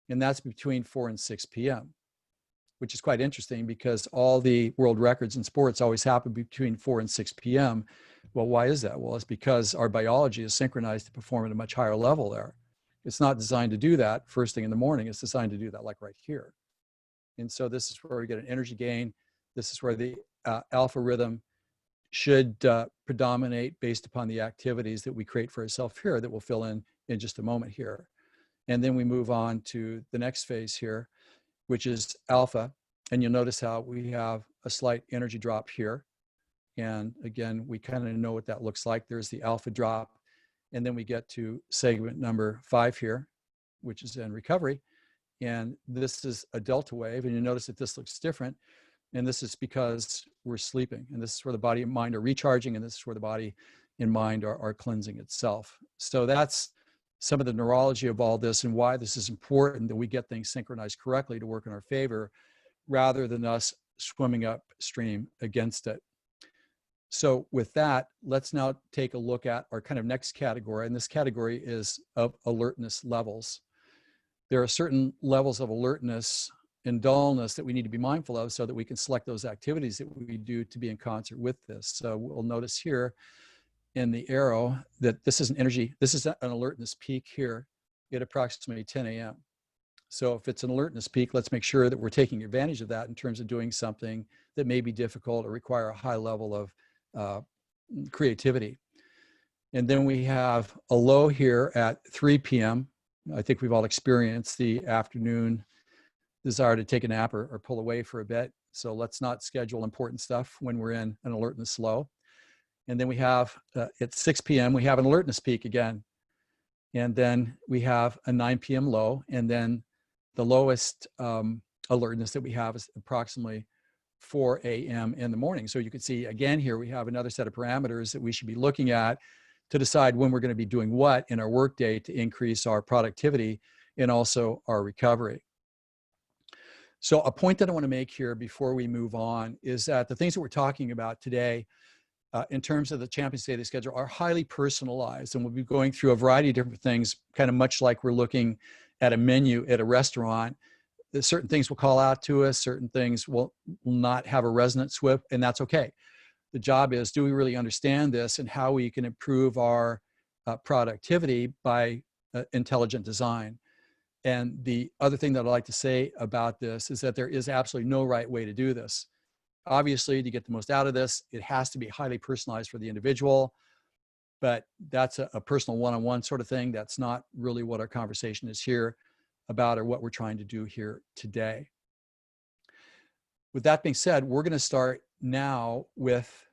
And that's between 4 and 6 p.m., which is quite interesting because all the world records in sports always happen between 4 and 6 p.m. Well, why is that? Well, it's because our biology is synchronized to perform at a much higher level there. It's not designed to do that first thing in the morning. It's designed to do that like right here. And so this is where we get an energy gain. This is where the alpha rhythm should predominate based upon the activities that we create for ourselves here that we'll fill in just a moment here. And then we move on to the next phase here, which is alpha. And you'll notice how we have a slight energy drop here. And again, we kind of know what that looks like. There's the alpha drop. And then we get to segment number 5 here, which is in recovery. And this is a delta wave. And you notice that this looks different. And this is because we're sleeping. And this is where the body and mind are recharging. And this is where the body and mind are cleansing itself. So that's some of the neurology of all this and why this is important that we get things synchronized correctly to work in our favor rather than us swimming upstream against it. So with that, let's now take a look at our kind of next category. And this category is of alertness levels. There are certain levels of alertness and dullness that we need to be mindful of so that we can select those activities that we do to be in concert with this. So we'll notice here in the arrow that this is an alertness peak here at approximately 10 a.m. So if it's an alertness peak, let's make sure that we're taking advantage of that in terms of doing something that may be difficult or require a high level of creativity. And then we have a low here at 3 p.m. I think we've all experienced the afternoon desire to take a nap or pull away for a bit. So let's not schedule important stuff when we're in an alertness low. And then we have at 6 p.m., we have an alertness peak again. And then we have a 9 p.m. low. And then the lowest alertness that we have is approximately 4 a.m. in the morning. So you can see again here, we have another set of parameters that we should be looking at to decide when we're going to be doing what in our workday to increase our productivity and also our recovery. So a point that I want to make here before we move on is that the things that we're talking about today in terms of the Champions Daily schedule are highly personalized, and we'll be going through a variety of different things, kind of much like we're looking at a menu at a restaurant. Certain things will call out to us, certain things will not have a resonance with, and that's okay. The job is, do we really understand this and how we can improve our productivity by intelligent design? And the other thing that I'd like to say about this is that there is absolutely no right way to do this. Obviously, to get the most out of this, it has to be highly personalized for the individual, but that's a personal one-on-one sort of thing. That's not really what our conversation is here about or what we're trying to do here today. With that being said, we're going to start now with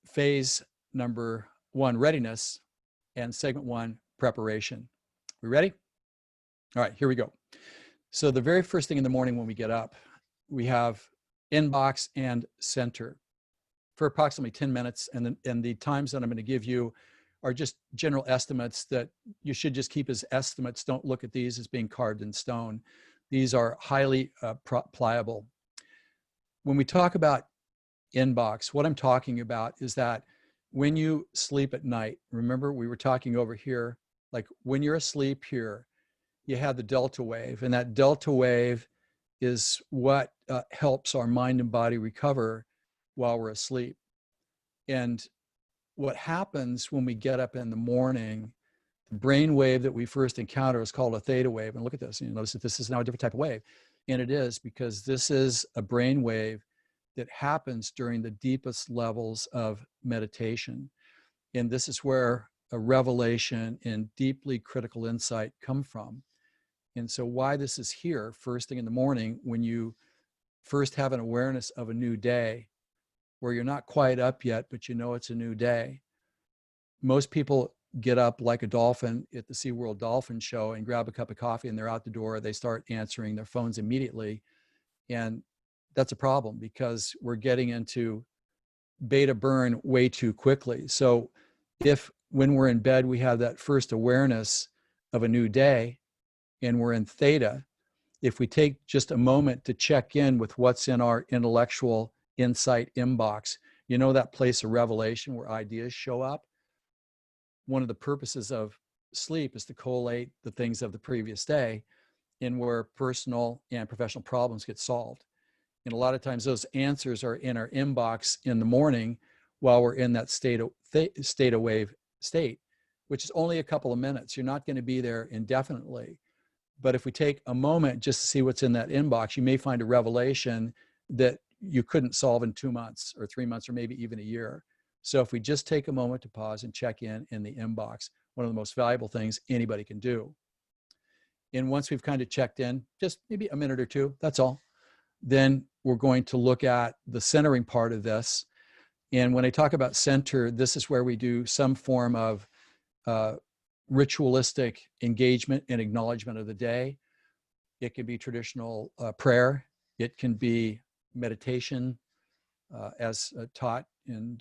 phase number 1, readiness, and segment 1, preparation. We ready? All right, here we go. So the very first thing in the morning when we get up, we have inbox and center for approximately 10 minutes. And the times that I'm going to give you are just general estimates that you should just keep as estimates. Don't look at these as being carved in stone. These are highly pliable. When we talk about inbox, what I'm talking about is that when you sleep at night, remember we were talking over here, like when you're asleep here, you have the delta wave, and that delta wave is what helps our mind and body recover while we're asleep. And what happens when we get up in the morning, the brain wave that we first encounter is called a theta wave. And look at this, you notice that this is now a different type of wave. And it is because this is a brain wave that happens during the deepest levels of meditation. And this is where a revelation and deeply critical insight come from. And so why this is here first thing in the morning, when you first have an awareness of a new day, where you're not quite up yet, but you know it's a new day. Most people get up like a dolphin at the SeaWorld Dolphin Show and grab a cup of coffee and they're out the door. They start answering their phones immediately. And that's a problem because we're getting into beta burn way too quickly. So if when we're in bed, we have that first awareness of a new day and we're in theta, if we take just a moment to check in with what's in our intellectual insight inbox, you know, that place of revelation where ideas show up. One of the purposes of sleep is to collate the things of the previous day and where personal and professional problems get solved. And a lot of times those answers are in our inbox in the morning while we're in that theta wave state, which is only a couple of minutes. You're not going to be there indefinitely. But if we take a moment just to see what's in that inbox, you may find a revelation that you couldn't solve in 2 months or 3 months or maybe even a year. So if we just take a moment to pause and check in the inbox, one of the most valuable things anybody can do. And once we've kind of checked in, just maybe a minute or two, that's all, then we're going to look at the centering part of this. And when I talk about center, this is where we do some form of ritualistic engagement and acknowledgement of the day. It can be traditional prayer. It can be meditation as taught in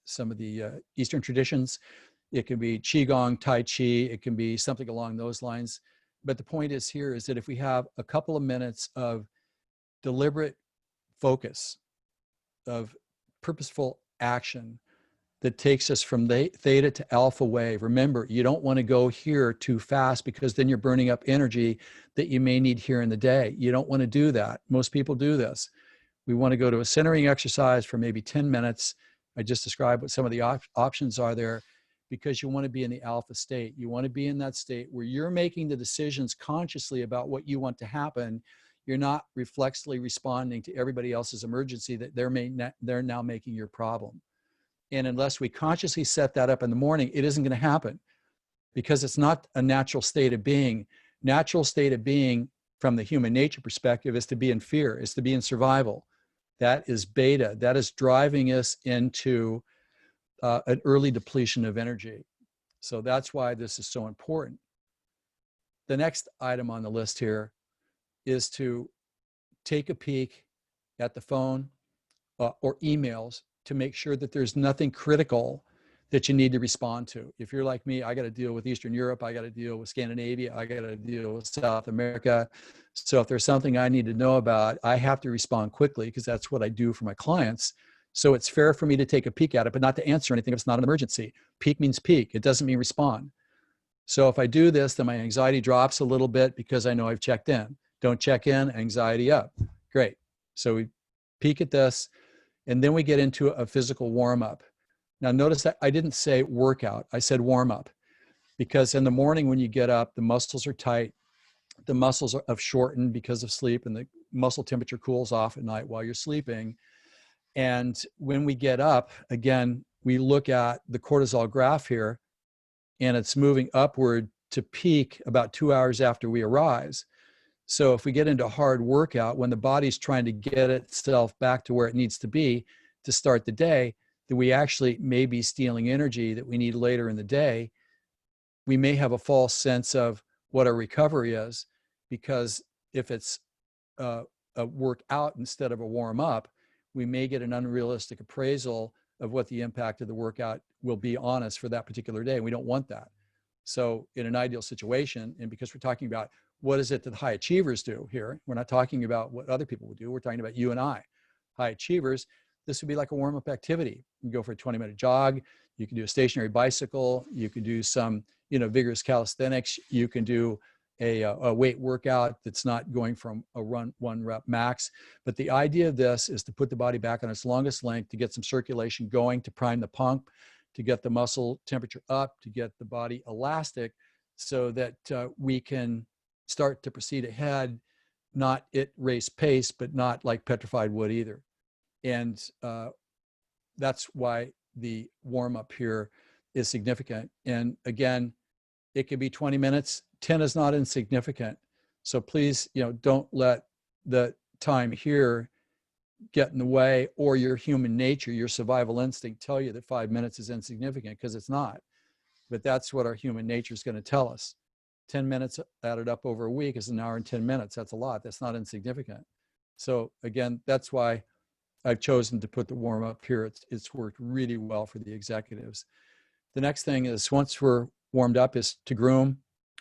some of the Eastern traditions. It can be Qigong, Tai Chi. It can be something along those lines. But the point is here is that if we have a couple of minutes of deliberate focus, of purposeful action that takes us from the theta to alpha wave. Remember, you don't want to go here too fast because then you're burning up energy that you may need here in the day. You don't want to do that. Most people do this. We want to go to a centering exercise for maybe 10 minutes. I just described what some of the options are there because you want to be in the alpha state. You want to be in that state where you're making the decisions consciously about what you want to happen. You're not reflexively responding to everybody else's emergency that they're now making your problem. And unless we consciously set that up in the morning, it isn't going to happen because it's not a natural state of being. Natural state of being from the human nature perspective is to be in fear, is to be in survival. That is beta. That is driving us into an early depletion of energy. So that's why this is so important. The next item on the list here is to take a peek at the phone or emails to make sure that there's nothing critical that you need to respond to. If you're like me, I got to deal with Eastern Europe, I got to deal with Scandinavia, I got to deal with South America. So if there's something I need to know about, I have to respond quickly because that's what I do for my clients. So it's fair for me to take a peek at it, but not to answer anything if it's not an emergency. Peek means peek. It doesn't mean respond. So if I do this, then my anxiety drops a little bit because I know I've checked in. Don't check in, anxiety up. Great. So we peek at this, and then we get into a physical warm-up. Now notice that I didn't say workout, I said warm-up, because in the morning when you get up, the muscles are tight, the muscles have shortened because of sleep, and the muscle temperature cools off at night while you're sleeping. And when we get up, again, we look at the cortisol graph here, and it's moving upward to peak about 2 hours after we arise. So if we get into a hard workout, when the body's trying to get itself back to where it needs to be to start the day, that we actually may be stealing energy that we need later in the day. We may have a false sense of what our recovery is, because if it's a workout instead of a warm up, we may get an unrealistic appraisal of what the impact of the workout will be on us for that particular day. And we don't want that. So in an ideal situation, and because we're talking about what is it that high achievers do here, we're not talking about what other people would do. We're talking about you and I, high achievers. This would be like a warm-up activity. You can go for a 20-minute jog. You can do a stationary bicycle. You can do some, vigorous calisthenics. You can do a weight workout that's not going from a one rep max. But the idea of this is to put the body back on its longest length, to get some circulation going, to prime the pump, to get the muscle temperature up, to get the body elastic, so that we can start to proceed ahead, not at race pace, but not like petrified wood either. And that's why the warm up here is significant. And again, it could be 20 minutes. 10 is not insignificant. So please, don't let the time here get in the way, or your human nature, your survival instinct tell you that 5 minutes is insignificant, because it's not. But that's what our human nature is going to tell us. 10 minutes added up over a week is an hour and 10 minutes. That's a lot. That's not insignificant. So again, that's why I've chosen to put the warm up here. It's worked really well for the executives. The next thing is, once we're warmed up, is to groom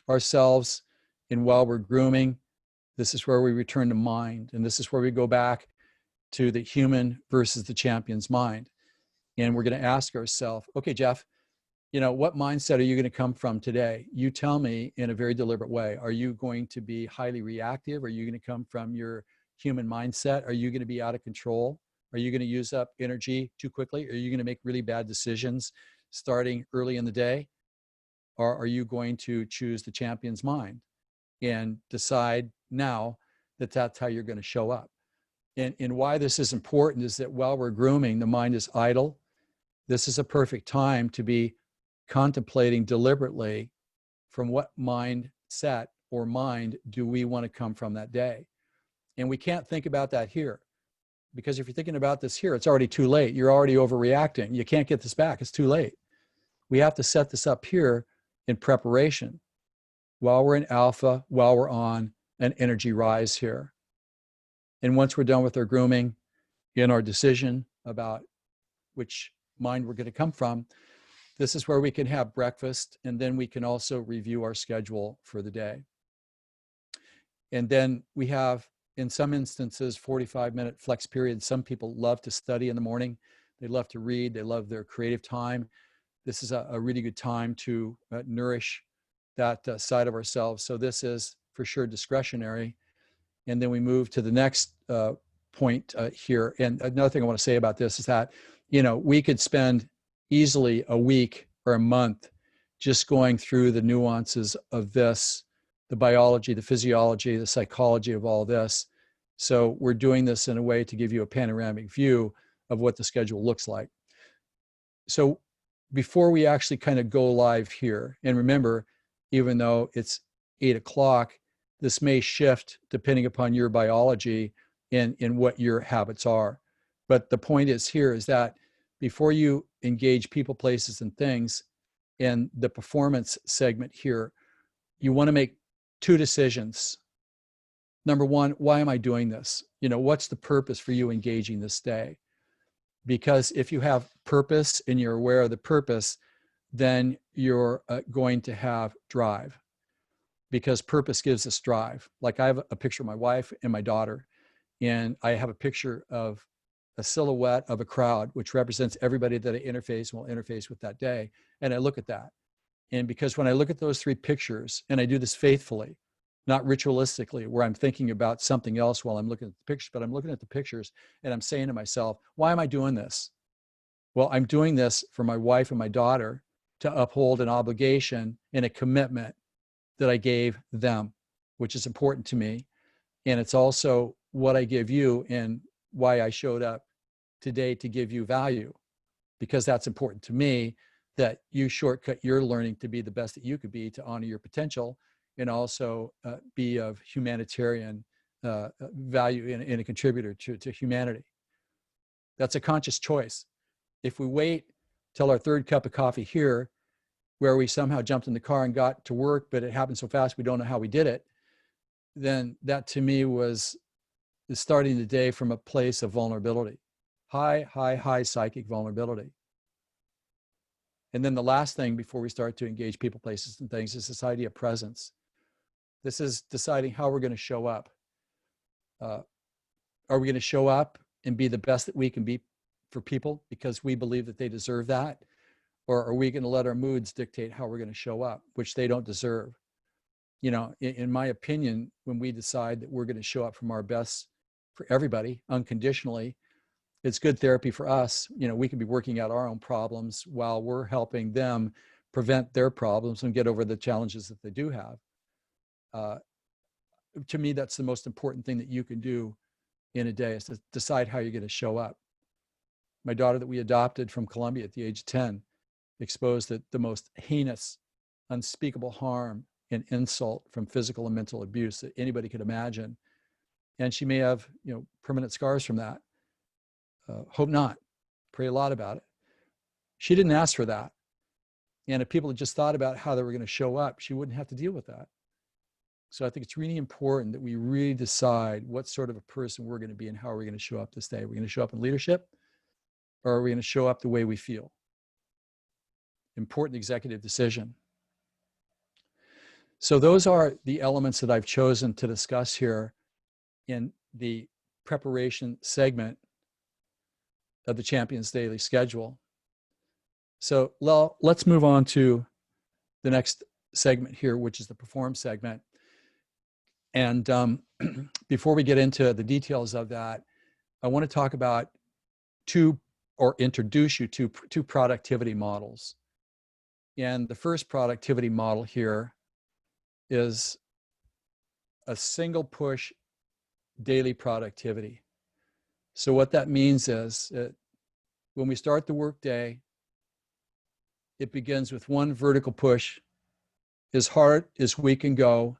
ourselves. And while we're grooming, this is where we return to mind. And this is where we go back to the human versus the champion's mind. And we're going to ask ourselves, okay, Jeff, what mindset are you going to come from today? You tell me in a very deliberate way. Are you going to be highly reactive? Are you going to come from your human mindset? Are you going to be out of control? Are you going to use up energy too quickly? Are you going to make really bad decisions starting early in the day? Or are you going to choose the champion's mind and decide now that that's how you're going to show up? And why this is important is that while we're grooming, the mind is idle. This is a perfect time to be contemplating deliberately from what mindset or mind do we want to come from that day. And we can't think about that here, because if you're thinking about this here, it's already too late. You're already overreacting. You can't get this back. It's too late. We have to set this up here in preparation while we're in alpha, while we're on an energy rise here. And once we're done with our grooming, in our decision about which mind we're going to come from, this is where we can have breakfast, and then we can also review our schedule for the day. And then we have, in some instances, 45-minute flex periods. Some people love to study in the morning. They love to read. They love their creative time. This is a really good time to nourish that side of ourselves. So this is for sure discretionary. And then we move to the next point here. And another thing I want to say about this is that, we could spend easily a week or a month just going through the nuances of this, the biology, the physiology, the psychology of all this. So we're doing this in a way to give you a panoramic view of what the schedule looks like. So before we actually kind of go live here, and remember, even though it's 8 o'clock, this may shift depending upon your biology and what your habits are. But the point is here is that before you engage people, places, and things in the performance segment here, you want to make 2 decisions. Number one, why am I doing this? You know, what's the purpose for you engaging this day? Because if you have purpose and you're aware of the purpose, then you're going to have drive, because purpose gives us drive. Like I have a picture of my wife and my daughter, and I have a picture of a silhouette of a crowd, which represents everybody that I interface and will interface with that day. And I look at that. And because when I look at those three pictures, and I do this faithfully, not ritualistically, where I'm thinking about something else while I'm looking at the pictures, but I'm looking at the pictures and I'm saying to myself, why am I doing this? Well, I'm doing this for my wife and my daughter to uphold an obligation and a commitment that I gave them, which is important to me. And it's also what I give you and why I showed up today to give you value, because that's important to me, that you shortcut your learning to be the best that you could be, to honor your potential, and also be of humanitarian value and a contributor to humanity. That's a conscious choice. If we wait till our third cup of coffee here, where we somehow jumped in the car and got to work, but it happened so fast we don't know how we did it, then that to me was starting the day from a place of vulnerability, high psychic vulnerability. And then the last thing before we start to engage people, places, and things is this idea of presence. This is deciding how we're going to show up. Are we going to show up and be the best that we can be for people because we believe that they deserve that? Or are we going to let our moods dictate how we're going to show up, which they don't deserve? You know, in my opinion, when we decide that we're going to show up from our best for everybody unconditionally, it's good therapy for us. You know, we can be working out our own problems while we're helping them prevent their problems and get over the challenges that they do have. To me, that's the most important thing that you can do in a day, is to decide how you're going to show up. My daughter that we adopted from Colombia at the age of 10 exposed the most heinous, unspeakable harm and insult from physical and mental abuse that anybody could imagine. And she may have, you know, permanent scars from that. Hope not. Pray a lot about it. She didn't ask for that. And if people had just thought about how they were going to show up, she wouldn't have to deal with that. So I think it's really important that we really decide what sort of a person we're going to be and how are we going to show up this day. Are we going to show up in leadership, or are we going to show up the way we feel? Important executive decision. So those are the elements that I've chosen to discuss here in the preparation segment of the Champions Daily Schedule. So let's move on to the next segment here, which is the Perform segment. And before we get into the details of that, I want to talk about introduce you to two productivity models. And the first productivity model here is a single push daily productivity. So what that means is when we start the workday, it begins with one vertical push as hard as we can go,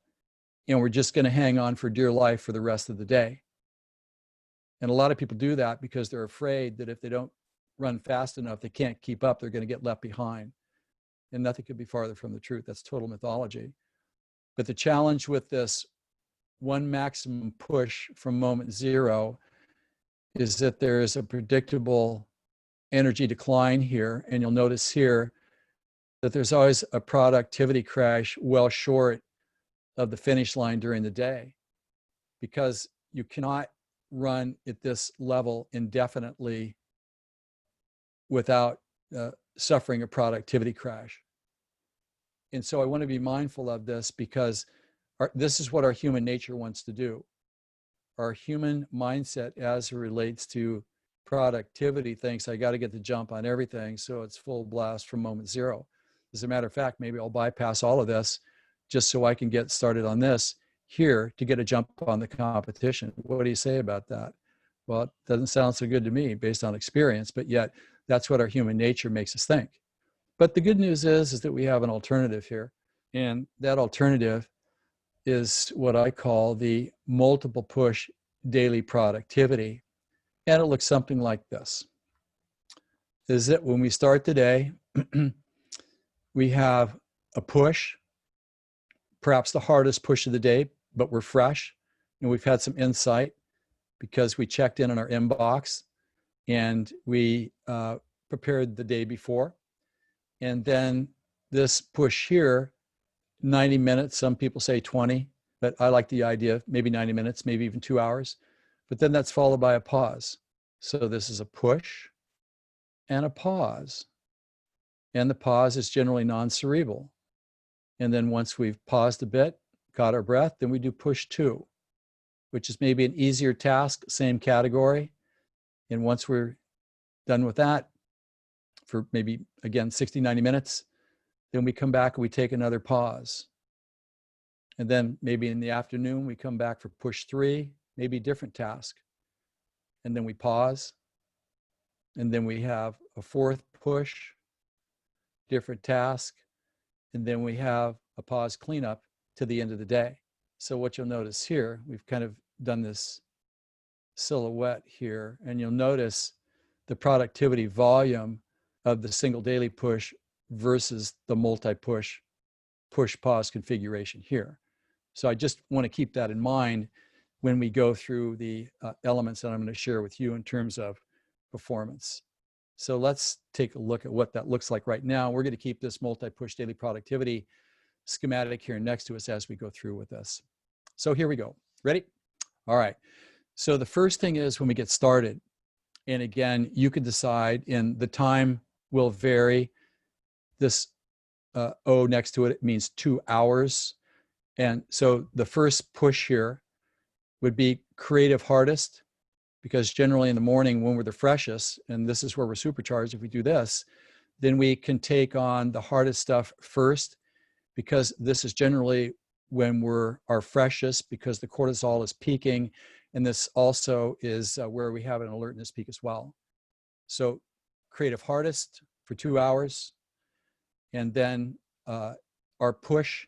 and we're just going to hang on for dear life for the rest of the day. And a lot of people do that because they're afraid that if they don't run fast enough, they can't keep up, they're going to get left behind. And nothing could be farther from the truth. That's total mythology. But the challenge with this one maximum push from moment zero is that there is a predictable energy decline here. And you'll notice here that there's always a productivity crash well short of the finish line during the day, because you cannot run at this level indefinitely without suffering a productivity crash. And so I want to be mindful of this, because this is what our human nature wants to do. Our human mindset as it relates to productivity thinks I got to get the jump on everything, so it's full blast from moment zero. As a matter of fact, maybe I'll bypass all of this just so I can get started on this here to get a jump on the competition. What do you say about that? Well, it doesn't sound so good to me based on experience, but yet that's what our human nature makes us think. But the good news is that we have an alternative here. And that alternative is what I call the multiple push daily productivity. And it looks something like this. Is that when we start the day, we have a push, perhaps the hardest push of the day, but we're fresh. and we've had some insight because we checked in on our inbox and we prepared the day before. And then this push here, 90 minutes, some people say 20, but I like the idea of maybe 90 minutes, maybe even 2 hours. But then that's followed by a pause. So this is a push and a pause. And the pause is generally non-cerebral. And then once we've paused a bit, caught our breath, then we do push 2, which is maybe an easier task, same category. And once we're done with that for maybe, again, 60, 90 minutes, then we come back and we take another pause. And then maybe in the afternoon, we come back for push 3, maybe different task. And then we pause. And then we have a 4th push, different task. And then we have a pause cleanup to the end of the day. So what you'll notice here, we've kind of done this silhouette here, and you'll notice the productivity volume of the single daily push versus the multi-push, push-pause configuration here. So I just want to keep that in mind when we go through the elements that I'm going to share with you in terms of performance. So let's take a look at what that looks like right now. We're going to keep this multi-push daily productivity schematic here next to us as we go through with this. So here we go. Ready? All right. So the first thing is when we get started, and again, you can decide, and the time will vary. This O next to it means 2 hours. And so the first push here would be creative hardest, because generally in the morning when we're the freshest, and this is where we're supercharged, if we do this, then we can take on the hardest stuff first, because this is generally when we're our freshest, because the cortisol is peaking. And this also is where we have an alertness peak as well. So creative hardest for 2 hours. And then our push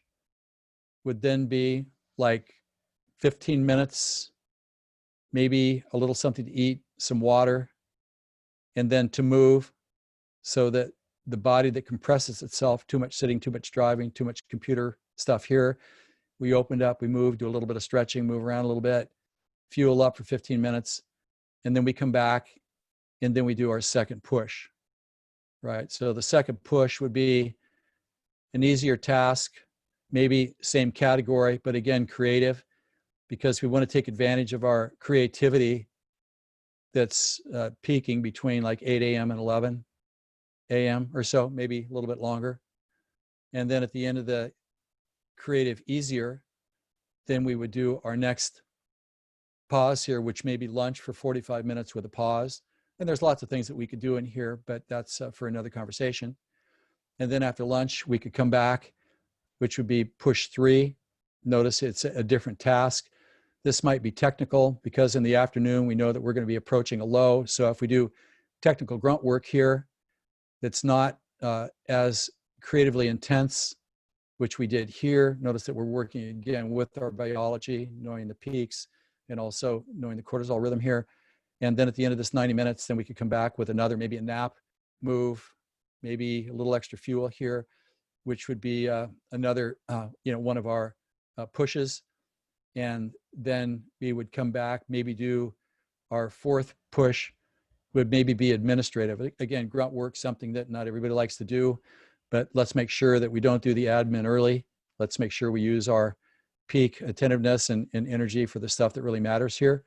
would then be like 15 minutes, maybe a little something to eat, some water, and then to move, so that the body that compresses itself, too much sitting, too much driving, too much computer stuff here, we opened up, we moved, do a little bit of stretching, move around a little bit, fuel up for 15 minutes, and then we come back, and then we do our second push, right? So the second push would be an easier task, maybe same category, but again, creative, because we want to take advantage of our creativity that's peaking between like 8 a.m. and 11 a.m. or so, maybe a little bit longer. And then at the end of the creative easier, then we would do our next pause here, which may be lunch for 45 minutes with a pause. And there's lots of things that we could do in here, but that's for another conversation. And then after lunch, we could come back, which would be push 3. Notice it's a different task. This might be technical, because in the afternoon, we know that we're going to be approaching a low. So if we do technical grunt work here, that's not as creatively intense, which we did here. Notice that we're working again with our biology, knowing the peaks and also knowing the cortisol rhythm here. And then at the end of this 90 minutes, then we could come back with another, maybe a nap, move, maybe a little extra fuel here, which would be another, one of our pushes. And then we would come back, maybe do our 4th push, would maybe be administrative. Again, grunt work, something that not everybody likes to do, but let's make sure that we don't do the admin early. Let's make sure we use our peak attentiveness and energy for the stuff that really matters here.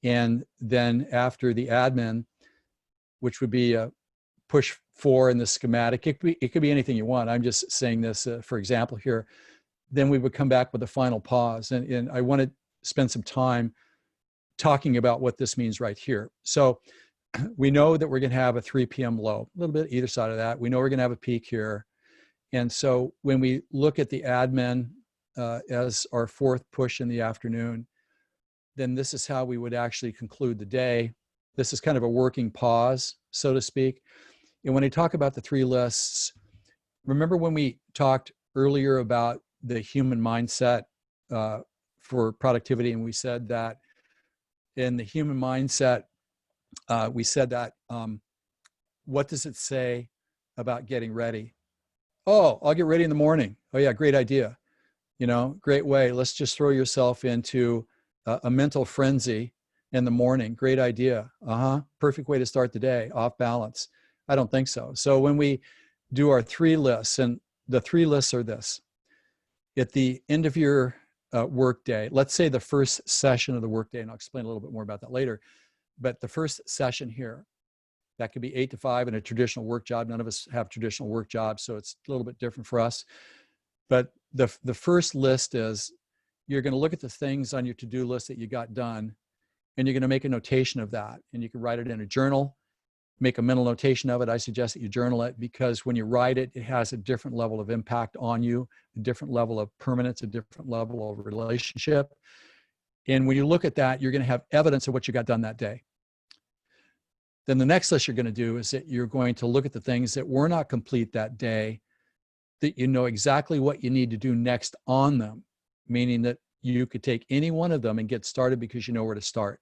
And then after the admin, which would be a push 4 in the schematic, it could be anything you want. I'm just saying this for example here. Then we would come back with a final pause. And I want to spend some time talking about what this means right here. So we know that we're going to have a 3 p.m. low, a little bit either side of that. We know we're going to have a peak here. And so when we look at the admin as our 4th push in the afternoon, then this is how we would actually conclude the day. This is kind of a working pause, so to speak. And when I talk about the 3 lists, remember when we talked earlier about the human mindset for productivity, and we said that in the human mindset, we said that, what does it say about getting ready? Oh, I'll get ready in the morning. Oh yeah, great idea. Great way. Let's just throw yourself into a mental frenzy in the morning. Great idea. Perfect way to start the day. Off balance. I don't think so. So when we do our 3 lists, and the 3 lists are this: at the end of your workday, let's say the first session of the workday, and I'll explain a little bit more about that later, but the first session here, that could be 8 to 5 in a traditional work job. None of us have traditional work jobs, so it's a little bit different for us. But the first list is, you're going to look at the things on your to-do list that you got done, and you're going to make a notation of that. And you can write it in a journal, make a mental notation of it. I suggest that you journal it, because when you write it, it has a different level of impact on you, a different level of permanence, a different level of relationship. And when you look at that, you're going to have evidence of what you got done that day. Then the next list you're going to do is that you're going to look at the things that were not complete that day, that you know exactly what you need to do next on them, meaning that you could take any one of them and get started because you know where to start.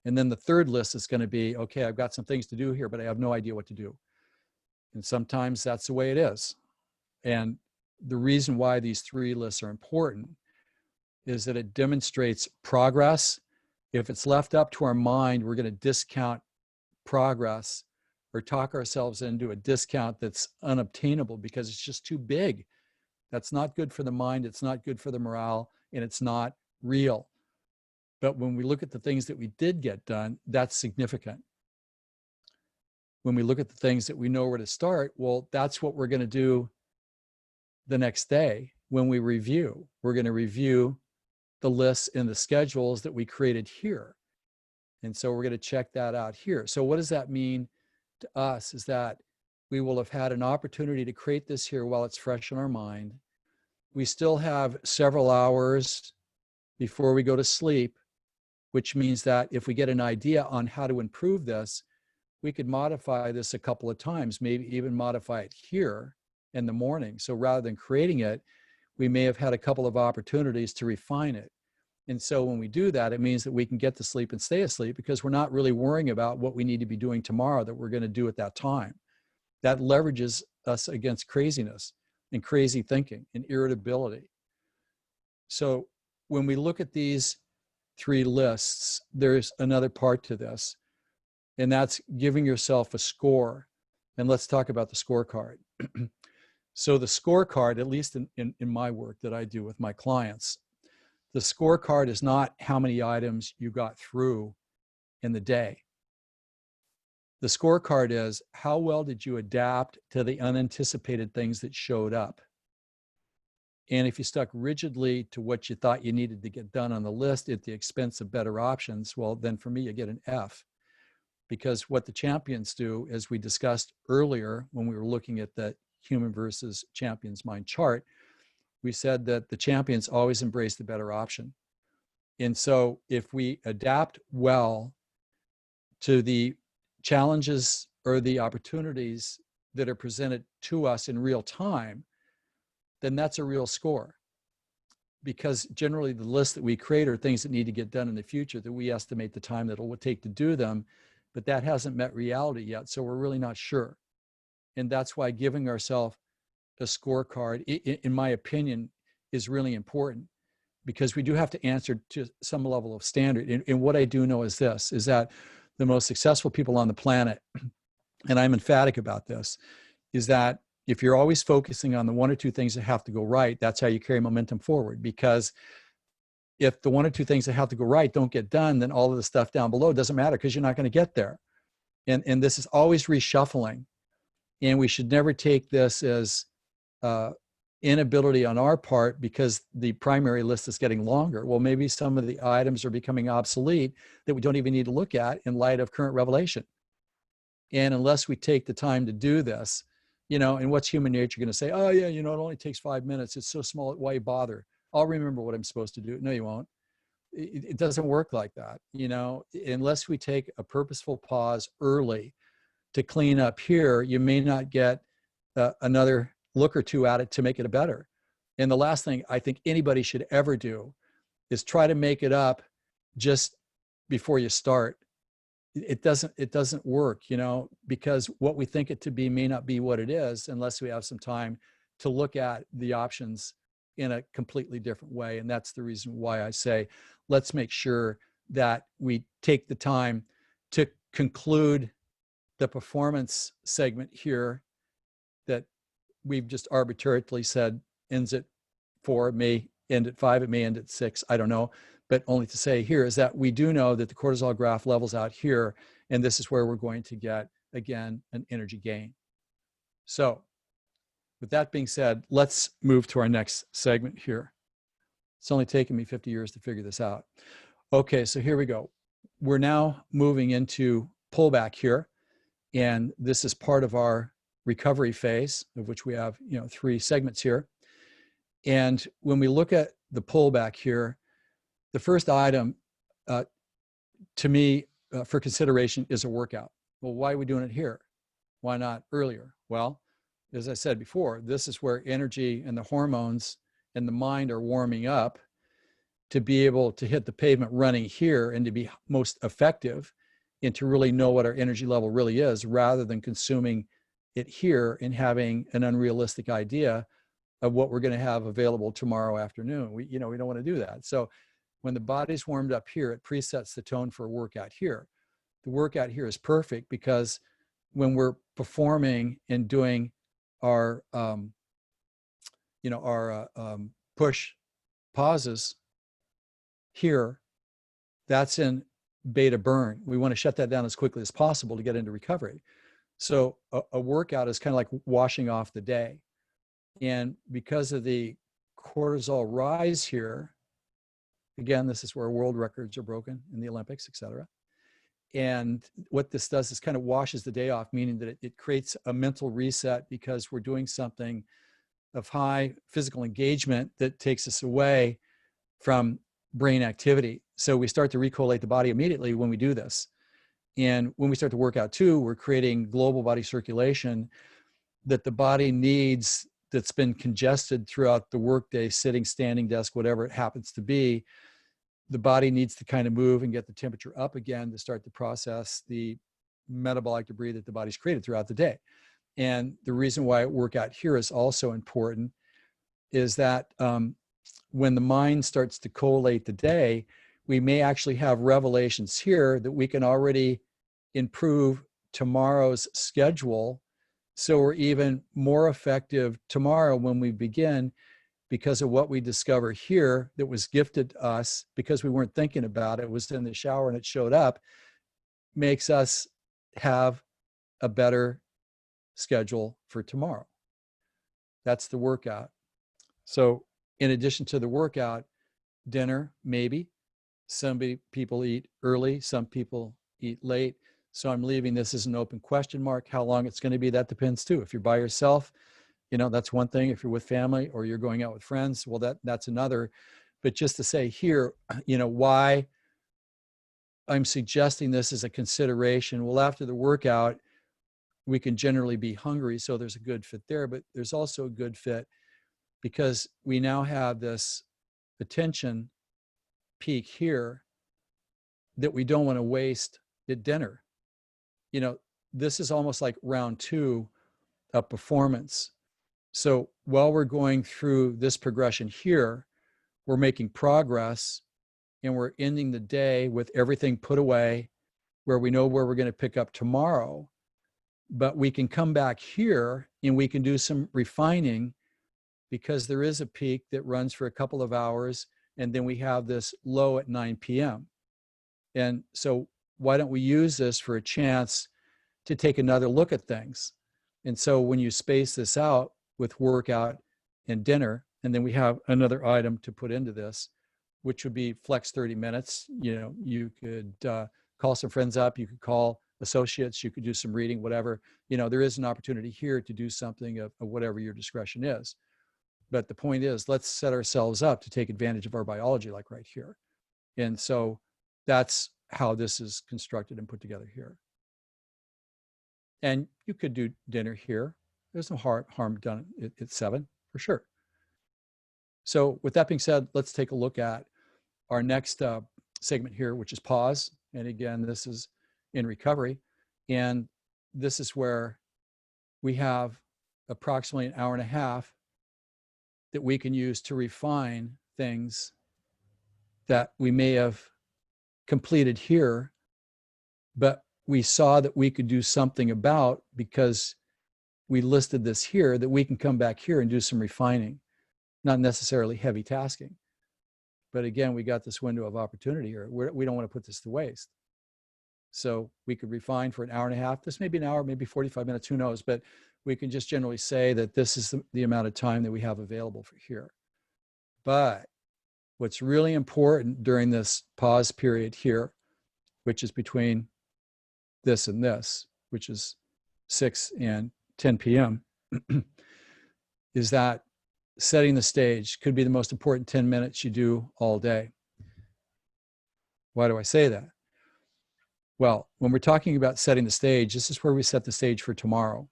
And then the third list is going to be, okay, I've got some things to do here, but I have no idea what to do. And sometimes that's the way it is. And the reason why these 3 lists are important is that it demonstrates progress. If it's left up to our mind, we're going to discount progress or talk ourselves into a discount that's unobtainable because it's just too big. That's not good for the mind. It's not good for the morale, and it's not real. But when we look at the things that we did get done, that's significant. When we look at the things that we know where to start, well, that's what we're going to do the next day when we review. We're going to review the lists and the schedules that we created here. And so we're going to check that out here. So what does that mean to us is that we will have had an opportunity to create this here while it's fresh in our mind. We still have several hours before we go to sleep, which means that if we get an idea on how to improve this, we could modify this a couple of times, maybe even modify it here in the morning. So rather than creating it, we may have had a couple of opportunities to refine it. And so when we do that, it means that we can get to sleep and stay asleep because we're not really worrying about what we need to be doing tomorrow that we're going to do at that time. That leverages us against craziness and crazy thinking and irritability. So when we look at these 3 lists, there's another part to this, and that's giving yourself a score. And let's talk about the scorecard. So the scorecard, at least in my work that I do with my clients, the scorecard is not how many items you got through in the day. The scorecard is how well did you adapt to the unanticipated things that showed up. And if you stuck rigidly to what you thought you needed to get done on the list at the expense of better options, well, then for me, you get an F. Because what the champions do, as we discussed earlier when we were looking at the human versus champions mind chart, we said that the champions always embrace the better option. And so if we adapt well to the challenges or the opportunities that are presented to us in real time, then that's a real score. Because generally the lists that we create are things that need to get done in the future that we estimate the time that it will take to do them, but that hasn't met reality yet. So we're really not sure. And that's why giving ourselves a scorecard, in my opinion, is really important, because we do have to answer to some level of standard. And what I do know is this, is that the most successful people on the planet, and I'm emphatic about this, is that if you're always focusing on the 1 or 2 things that have to go right, that's how you carry momentum forward. Because if the 1 or 2 things that have to go right don't get done, then all of the stuff down below doesn't matter because you're not going to get there. And this is always reshuffling. And we should never take this as inability on our part because the primary list is getting longer. Well, maybe some of the items are becoming obsolete that we don't even need to look at in light of current revelation. And unless we take the time to do this, and what's human nature going to say? Oh yeah, it only takes 5 minutes. It's so small. Why bother? I'll remember what I'm supposed to do. No, you won't. It doesn't work like that. Unless we take a purposeful pause early to clean up here, you may not get another look or 2 at it to make it better. And the last thing I think anybody should ever do is try to make it up just before you start. It doesn't work, because what we think it to be may not be what it is unless we have some time to look at the options in a completely different way. And that's the reason why I say, let's make sure that we take the time to conclude the performance segment here that we've just arbitrarily said ends at 4, it may end at 5, it may end at 6, I don't know. But only to say here is that we do know that the cortisol graph levels out here, and this is where we're going to get, again, an energy gain. So with that being said, let's move to our next segment here. It's only taken me 50 years to figure this out. Okay, so here we go. We're now moving into pullback here, and this is part of our recovery phase, of which we have 3 segments here. And when we look at the pullback here, the first item to me for consideration is a workout. Well, why are we doing it here? Why not earlier? Well, as I said before, this is where energy and the hormones and the mind are warming up to be able to hit the pavement running here and to be most effective and to really know what our energy level really is, rather than consuming it here and having an unrealistic idea of what we're going to have available tomorrow afternoon. We don't want to do that. So when the body's warmed up here, it presets the tone for a workout here. The workout here is perfect because when we're performing and doing our, push pauses here, that's in beta burn. We want to shut that down as quickly as possible to get into recovery. So a workout is kind of like washing off the day. And because of the cortisol rise here, again, this is where world records are broken in the Olympics, et cetera. And what this does is kind of washes the day off, meaning that it creates a mental reset because we're doing something of high physical engagement that takes us away from brain activity. So we start to recollate the body immediately when we do this. And when we start to work out too, we're creating global body circulation that the body needs, that's been congested throughout the workday, sitting, standing, desk, whatever it happens to be. The body needs to kind of move and get the temperature up again to start to process the metabolic debris that the body's created throughout the day. And the reason why workout here is also important is that when the mind starts to collate the day, we may actually have revelations here that we can already improve tomorrow's schedule, so we're even more effective tomorrow when we begin, because of what we discover here that was gifted to us because we weren't thinking about it. It was in the shower and it showed up, makes us have a better schedule for tomorrow. That's the workout. So in addition to the workout, dinner, maybe. Some people eat early, some people eat late. So I'm leaving this as an open question mark. How long it's going to be, that depends too. If you're by yourself, that's one thing. If you're with family or you're going out with friends, well, that's another. But just to say here, why I'm suggesting this as a consideration. Well, after the workout, we can generally be hungry. So there's a good fit there, but there's also a good fit because we now have this attention peak here that we don't want to waste at dinner. This is almost like round 2 of performance. So while we're going through this progression here, we're making progress and we're ending the day with everything put away where we know where we're going to pick up tomorrow. But we can come back here and we can do some refining because there is a peak that runs for a couple of hours and then we have this low at 9 p.m. And so why don't we use this for a chance to take another look at things? And so when you space this out with workout and dinner, and then we have another item to put into this, which would be flex 30 minutes. You could call some friends up, you could call associates, you could do some reading, whatever. There is an opportunity here to do something of whatever your discretion is. But the point is, let's set ourselves up to take advantage of our biology, like right here. And so that's how this is constructed and put together here. And you could do dinner here. There's no harm done at 7, for sure. So with that being said, let's take a look at our next segment here, which is pause. And again, this is in recovery. And this is where we have approximately an hour and a half that we can use to refine things that we may have completed here, but we saw that we could do something about because we listed this here, that we can come back here and do some refining, not necessarily heavy tasking. But again, we got this window of opportunity here. We don't want to put this to waste. So we could refine for an hour and a half. This may be an hour, maybe 45 minutes, who knows? But we can just generally say that this is the amount of time that we have available for here. But what's really important during this pause period here, which is between this and this, which is 6 and 10 p.m., is that setting the stage could be the most important 10 minutes you do all day. Why do I say that? Well, when we're talking about setting the stage, this is where we set the stage for tomorrow.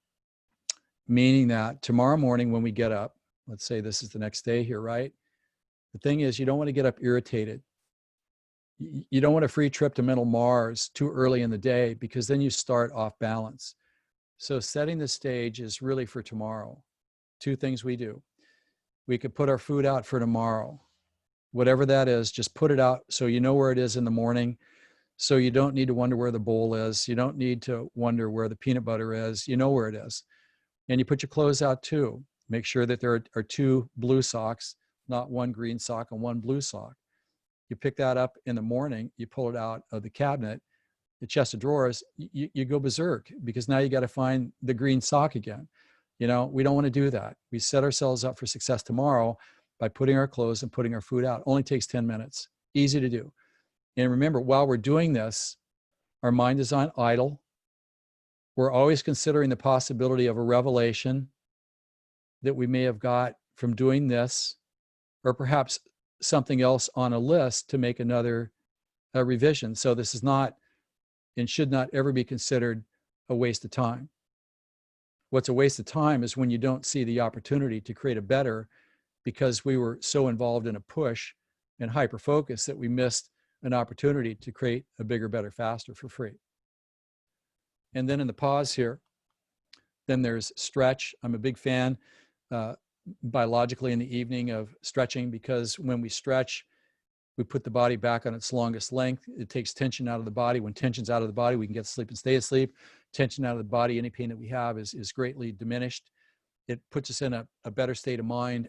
Meaning that tomorrow morning when we get up, let's say this is the next day here, right? The thing is, you don't want to get up irritated. You don't want a free trip to mental Mars too early in the day, because then you start off balance. So setting the stage is really for tomorrow. Two things we do. We could put our food out for tomorrow. Whatever that is, just put it out so you know where it is in the morning. So you don't need to wonder where the bowl is. You don't need to wonder where the peanut butter is. You know where it is. And you put your clothes out too. Make sure that there are 2 blue socks, not 1 green sock and 1 blue sock. You pick that up in the morning, you pull it out of the cabinet, the chest of drawers, you go berserk, because now you got to find the green sock again. You know, we don't want to do that. We set ourselves up for success tomorrow by putting our clothes and putting our food out. Only takes 10 minutes. Easy to do. And remember, while we're doing this, our mind is on idle. We're always considering the possibility of a revelation that we may have got from doing this, or perhaps something else on a list to make another revision. So this is not and should not ever be considered a waste of time. What's a waste of time is when you don't see the opportunity to create a better, because we were so involved in a push and hyper focus that we missed an opportunity to create a bigger, better, faster for free. And then in the pause here, then there's stretch. I'm a big fan biologically in the evening of stretching, because when we stretch, we put the body back on its longest length. It takes tension out of the body. When tension's out of the body, we can get to sleep and stay asleep. Tension out of the body, any pain that we have is greatly diminished. It puts us in a better state of mind.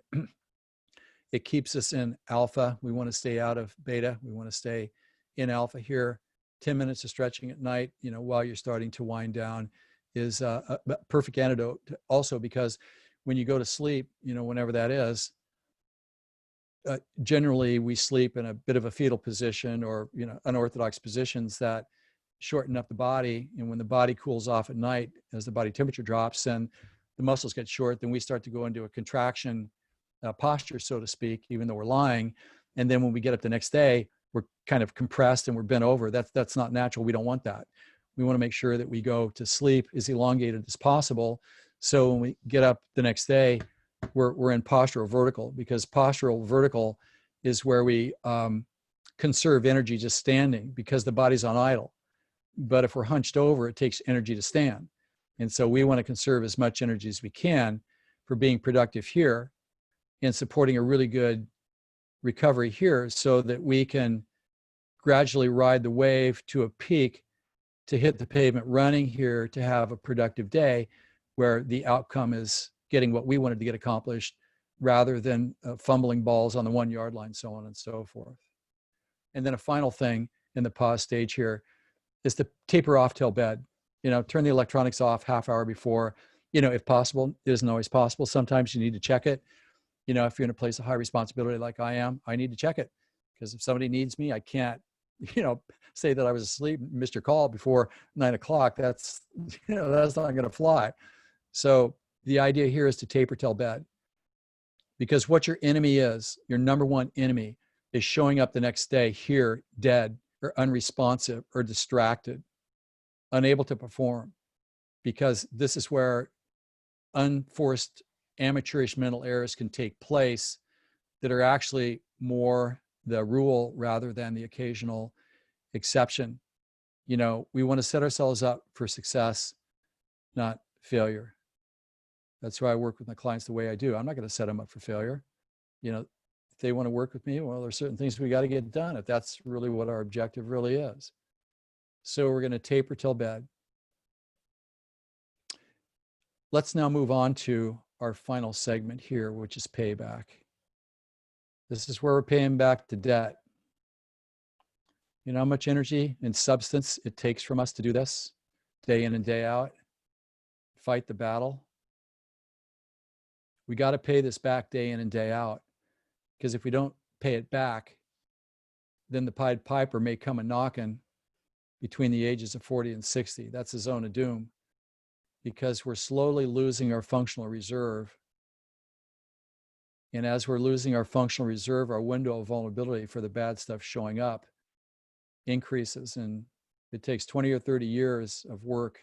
It keeps us in alpha. We want to stay out of beta. We want to stay in alpha here. 10 minutes of stretching at night, you know, while you're starting to wind down, is a perfect antidote. Also, because when you go to sleep, you know, whenever that is, generally we sleep in a bit of a fetal position, or, you know, unorthodox positions that shorten up the body. And when the body cools off at night, as the body temperature drops and the muscles get short, then we start to go into a contraction posture, so to speak, even though we're lying. And then when we get up the next day, we're kind of compressed and we're bent over. That's not natural. We don't want that. We want to make sure that we go to sleep as elongated as possible. So when we get up the next day, we're in postural vertical, because postural vertical is where we conserve energy just standing, because the body's on idle. But if we're hunched over, it takes energy to stand. And so we want to conserve as much energy as we can for being productive here and supporting a really good recovery here, so that we can gradually ride the wave to a peak to hit the pavement running here, to have a productive day where the outcome is getting what we wanted to get accomplished, rather than fumbling balls on the 1 yard line, so on and so forth. And then a final thing in the pause stage here is to taper off till bed. You know, turn the electronics off half hour before, you know, if possible. It isn't always possible. Sometimes you need to check it. You know, if you're in a place of high responsibility like I am, I need to check it, because if somebody needs me, I can't, you know, say that I was asleep, missed your call before 9 o'clock. That's, you know, that's not going to fly. So the idea here is to taper till bed, because what your enemy is, your number one enemy, is showing up the next day here dead or unresponsive or distracted, unable to perform, because this is where unforced amateurish mental errors can take place that are actually more the rule rather than the occasional exception. You know, we want to set ourselves up for success, not failure. That's why I work with my clients the way I do. I'm not going to set them up for failure. if they want to work with me, well, there's certain things we got to get done if that's really what our objective really is. So we're going to taper till bed. Let's now move on to our final segment here, which is payback. This is where we're paying back the debt. You know how much energy and substance it takes from us to do this day in and day out? Fight the battle. We got to pay this back day in and day out, because if we don't pay it back, then the Pied Piper may come a knocking between the ages of 40 and 60. That's a zone of doom, because we're slowly losing our functional reserve. And as we're losing our functional reserve, our window of vulnerability for the bad stuff showing up increases. And it takes 20 or 30 years of work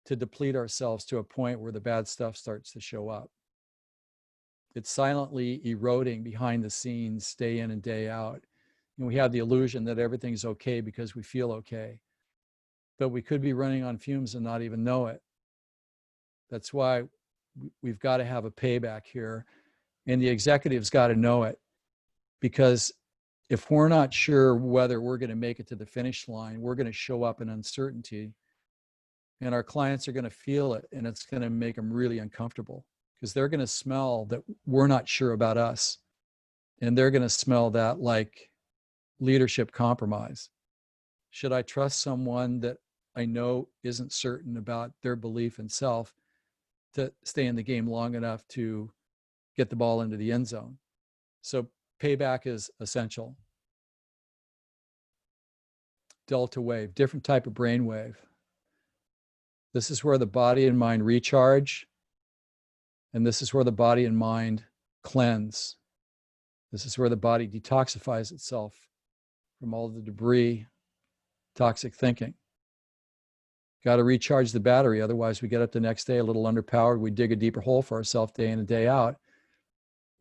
to deplete ourselves to a point where the bad stuff starts to show up. It's silently eroding behind the scenes, day in and day out. And we have the illusion that everything's okay because we feel okay. But we could be running on fumes and not even know it. That's why we've got to have a payback here. And the executives got to know it. Because if we're not sure whether we're going to make it to the finish line, we're going to show up in uncertainty. And our clients are going to feel it, and it's going to make them really uncomfortable, because they're going to smell that we're not sure about us. And they're going to smell that like leadership compromise. Should I trust someone that I know isn't certain about their belief in self to stay in the game long enough to get the ball into the end zone? So payback is essential. Delta wave, different type of brain wave. This is where the body and mind recharge. And this is where the body and mind cleanse. This is where the body detoxifies itself from all the debris, toxic thinking. Got to recharge the battery. Otherwise, we get up the next day a little underpowered. We dig a deeper hole for ourselves day in and day out.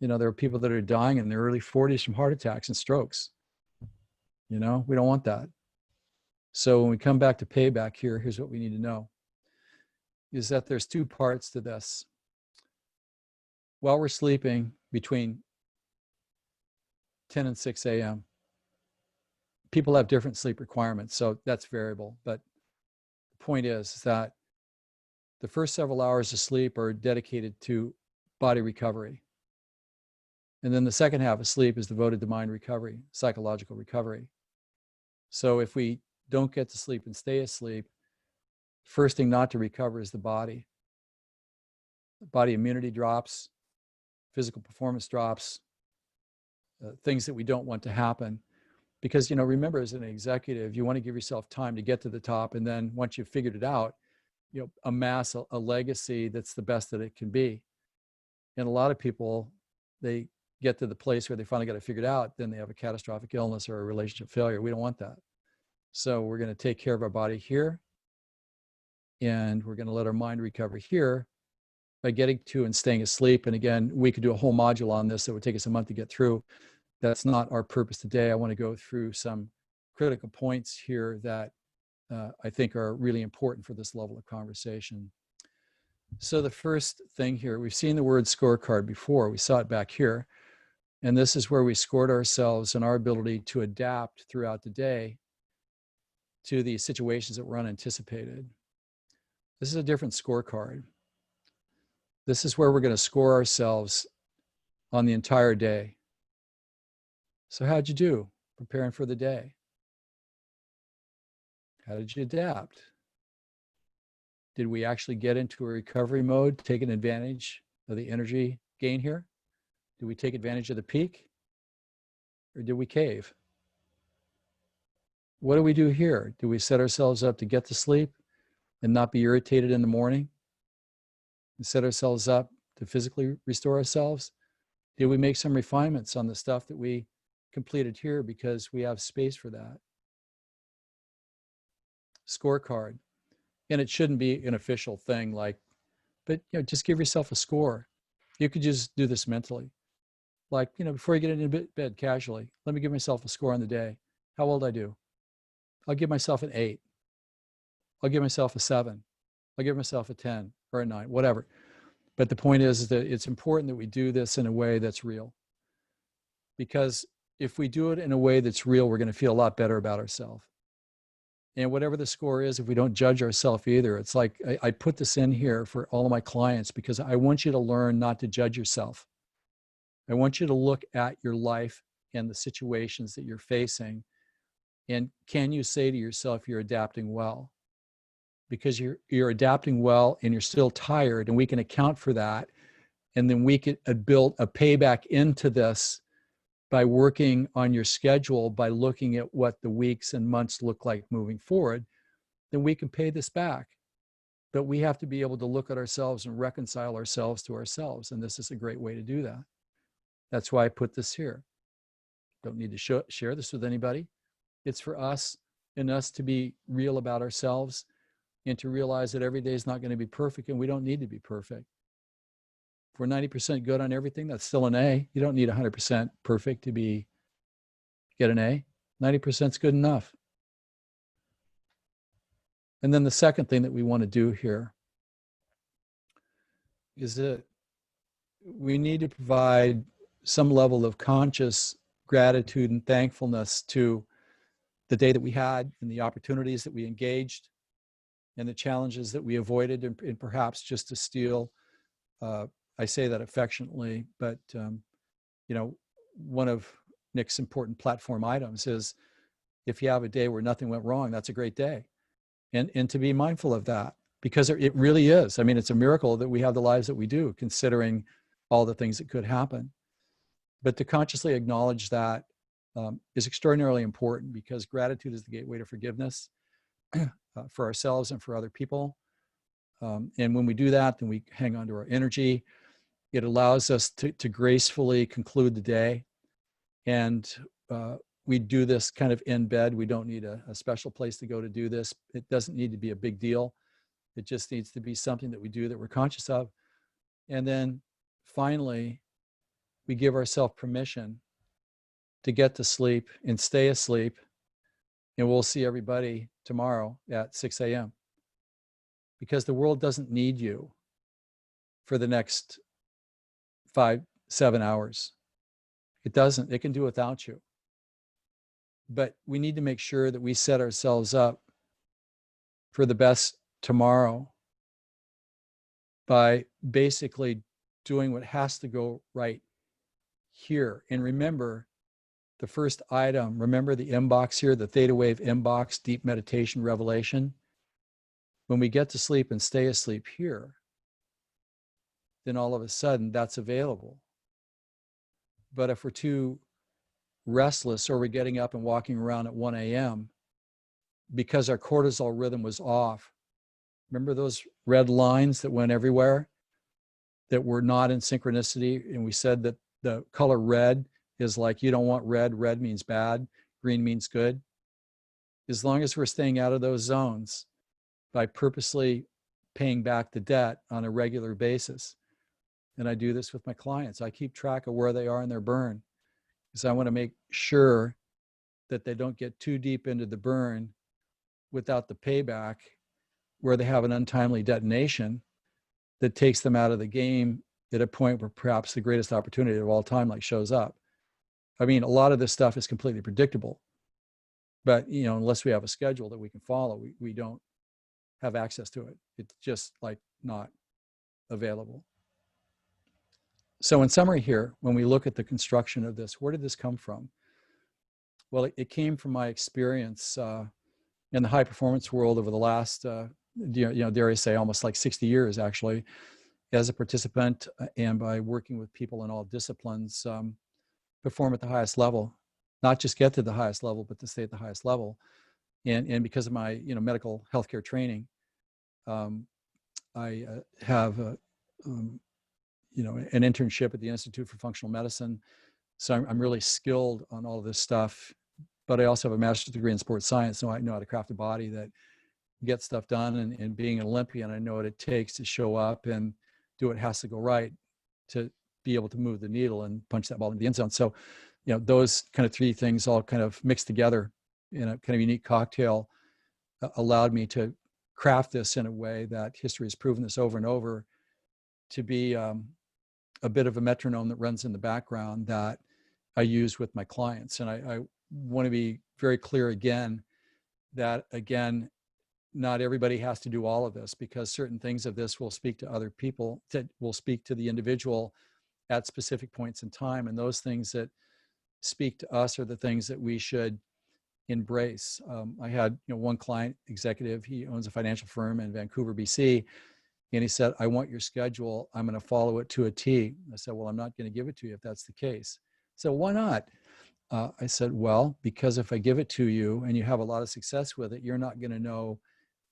There are people that are dying in their early 40s from heart attacks and strokes. We don't want that. So when we come back to payback here, here's what we need to know, is that there's two parts to this. While we're sleeping between 10 and 6 a.m., people have different sleep requirements, so that's variable. But the point is that the first several hours of sleep are dedicated to body recovery. And then the second half of sleep is devoted to mind recovery, psychological recovery. So if we don't get to sleep and stay asleep, first thing not to recover is the body. Body immunity drops, physical performance drops, things that we don't want to happen. Because, remember, as an executive, you want to give yourself time to get to the top. And then once you've figured it out, amass a legacy that's the best that it can be. And a lot of people, they get to the place where they finally got it figured out, then they have a catastrophic illness or a relationship failure. We don't want that. So we're going to take care of our body here, and we're going to let our mind recover here by getting to and staying asleep. And again, we could do a whole module on this that would take us a month to get through. That's not our purpose today. I want to go through some critical points here that I think are really important for this level of conversation. So the first thing here, we've seen the word scorecard before. We saw it back here. And this is where we scored ourselves and our ability to adapt throughout the day to the situations that were unanticipated. This is a different scorecard. This is where we're going to score ourselves on the entire day. So how'd you do preparing for the day? How did you adapt? Did we actually get into a recovery mode, taking advantage of the energy gain here? Did we take advantage of the peak? Or did we cave? What do we do here? Do we set ourselves up to get to sleep and not be irritated in the morning? And set ourselves up to physically restore ourselves? Did we make some refinements on the stuff that we completed here because we have space for that? Scorecard. And it shouldn't be an official thing but just give yourself a score. You could just do this mentally. Before you get into bed casually, let me give myself a score on the day. How well did I do? I'll give myself an 8. I'll give myself a 7. I'll give myself a 10 or a 9, whatever. But the point is that it's important that we do this in a way that's real. because if we do it in a way that's real, we're going to feel a lot better about ourselves. And whatever the score is, if we don't judge ourselves either, it's like I put this in here for all of my clients because I want you to learn not to judge yourself. I want you to look at your life and the situations that you're facing. And can you say to yourself, you're adapting well? Because you're adapting well and you're still tired, and we can account for that. And then we can build a payback into this by working on your schedule, by looking at what the weeks and months look like moving forward, then we can pay this back. But we have to be able to look at ourselves and reconcile ourselves to ourselves. And this is a great way to do that. That's why I put this here. Don't need to share this with anybody. It's for us and us to be real about ourselves and to realize that every day is not going to be perfect, and we don't need to be perfect. If we're 90% good on everything, that's still an A. You don't need 100% perfect to get an A. 90% is good enough. And then the second thing that we want to do here is that we need to provide some level of conscious gratitude and thankfulness to the day that we had and the opportunities that we engaged and the challenges that we avoided, and perhaps just to steal, I say that affectionately, but one of Nic's important platform items is if you have a day where nothing went wrong, that's a great day. And to be mindful of that, because it really is. I mean, it's a miracle that we have the lives that we do, considering all the things that could happen. But to consciously acknowledge that is extraordinarily important, because gratitude is the gateway to forgiveness for ourselves and for other people. And when we do that, then we hang on to our energy. It allows us to gracefully conclude the day. And we do this kind of in bed. We don't need a special place to go to do this. It doesn't need to be a big deal. It just needs to be something that we do that we're conscious of. And then finally, we give ourselves permission to get to sleep and stay asleep. And we'll see everybody tomorrow at 6 a.m. Because the world doesn't need you for the next 5-7 hours. It doesn't. It can do without you. But we need to make sure that we set ourselves up for the best tomorrow by basically doing what has to go right here. And remember the first item, remember the inbox here, the theta wave inbox, deep meditation revelation. When we get to sleep and stay asleep here, then all of a sudden that's available. But if we're too restless, or we're getting up and walking around at 1 a.m. because our cortisol rhythm was off, remember those red lines that went everywhere that were not in synchronicity? And we said that the color red is like, you don't want red. Red means bad. Green means good. As long as we're staying out of those zones by purposely paying back the debt on a regular basis. And I do this with my clients. I keep track of where they are in their burn, because I want to make sure that they don't get too deep into the burn without the payback, where they have an untimely detonation that takes them out of the game at a point where perhaps the greatest opportunity of all time shows up. I mean, a lot of this stuff is completely predictable, but unless we have a schedule that we can follow, we don't have access to it. It's just not available. So in summary here, when we look at the construction of this, where did this come from? Well, it came from my experience in the high performance world over the last, dare I say, almost 60 years, actually, as a participant, and by working with people in all disciplines, perform at the highest level, not just get to the highest level, but to stay at the highest level. And because of my, medical healthcare training, I have an internship at the Institute for Functional Medicine. So I'm really skilled on all of this stuff, but I also have a master's degree in sports science. So I know how to craft a body that gets stuff done, and being an Olympian, I know what it takes to show up and do what has to go right to be able to move the needle and punch that ball into the end zone. So, those kind of three things all kind of mixed together in a kind of unique cocktail allowed me to craft this in a way that history has proven this over and over to be a bit of a metronome that runs in the background that I use with my clients. And I want to be very clear again that, again, not everybody has to do all of this, because certain things of this will speak to other people, that will speak to the individual at specific points in time. And those things that speak to us are the things that we should embrace. I had one client executive, he owns a financial firm in Vancouver, BC, and he said, I want your schedule. I'm going to follow it to a T. I said, well, I'm not going to give it to you if that's the case. So why not? I said, well, because if I give it to you and you have a lot of success with it, you're not going to know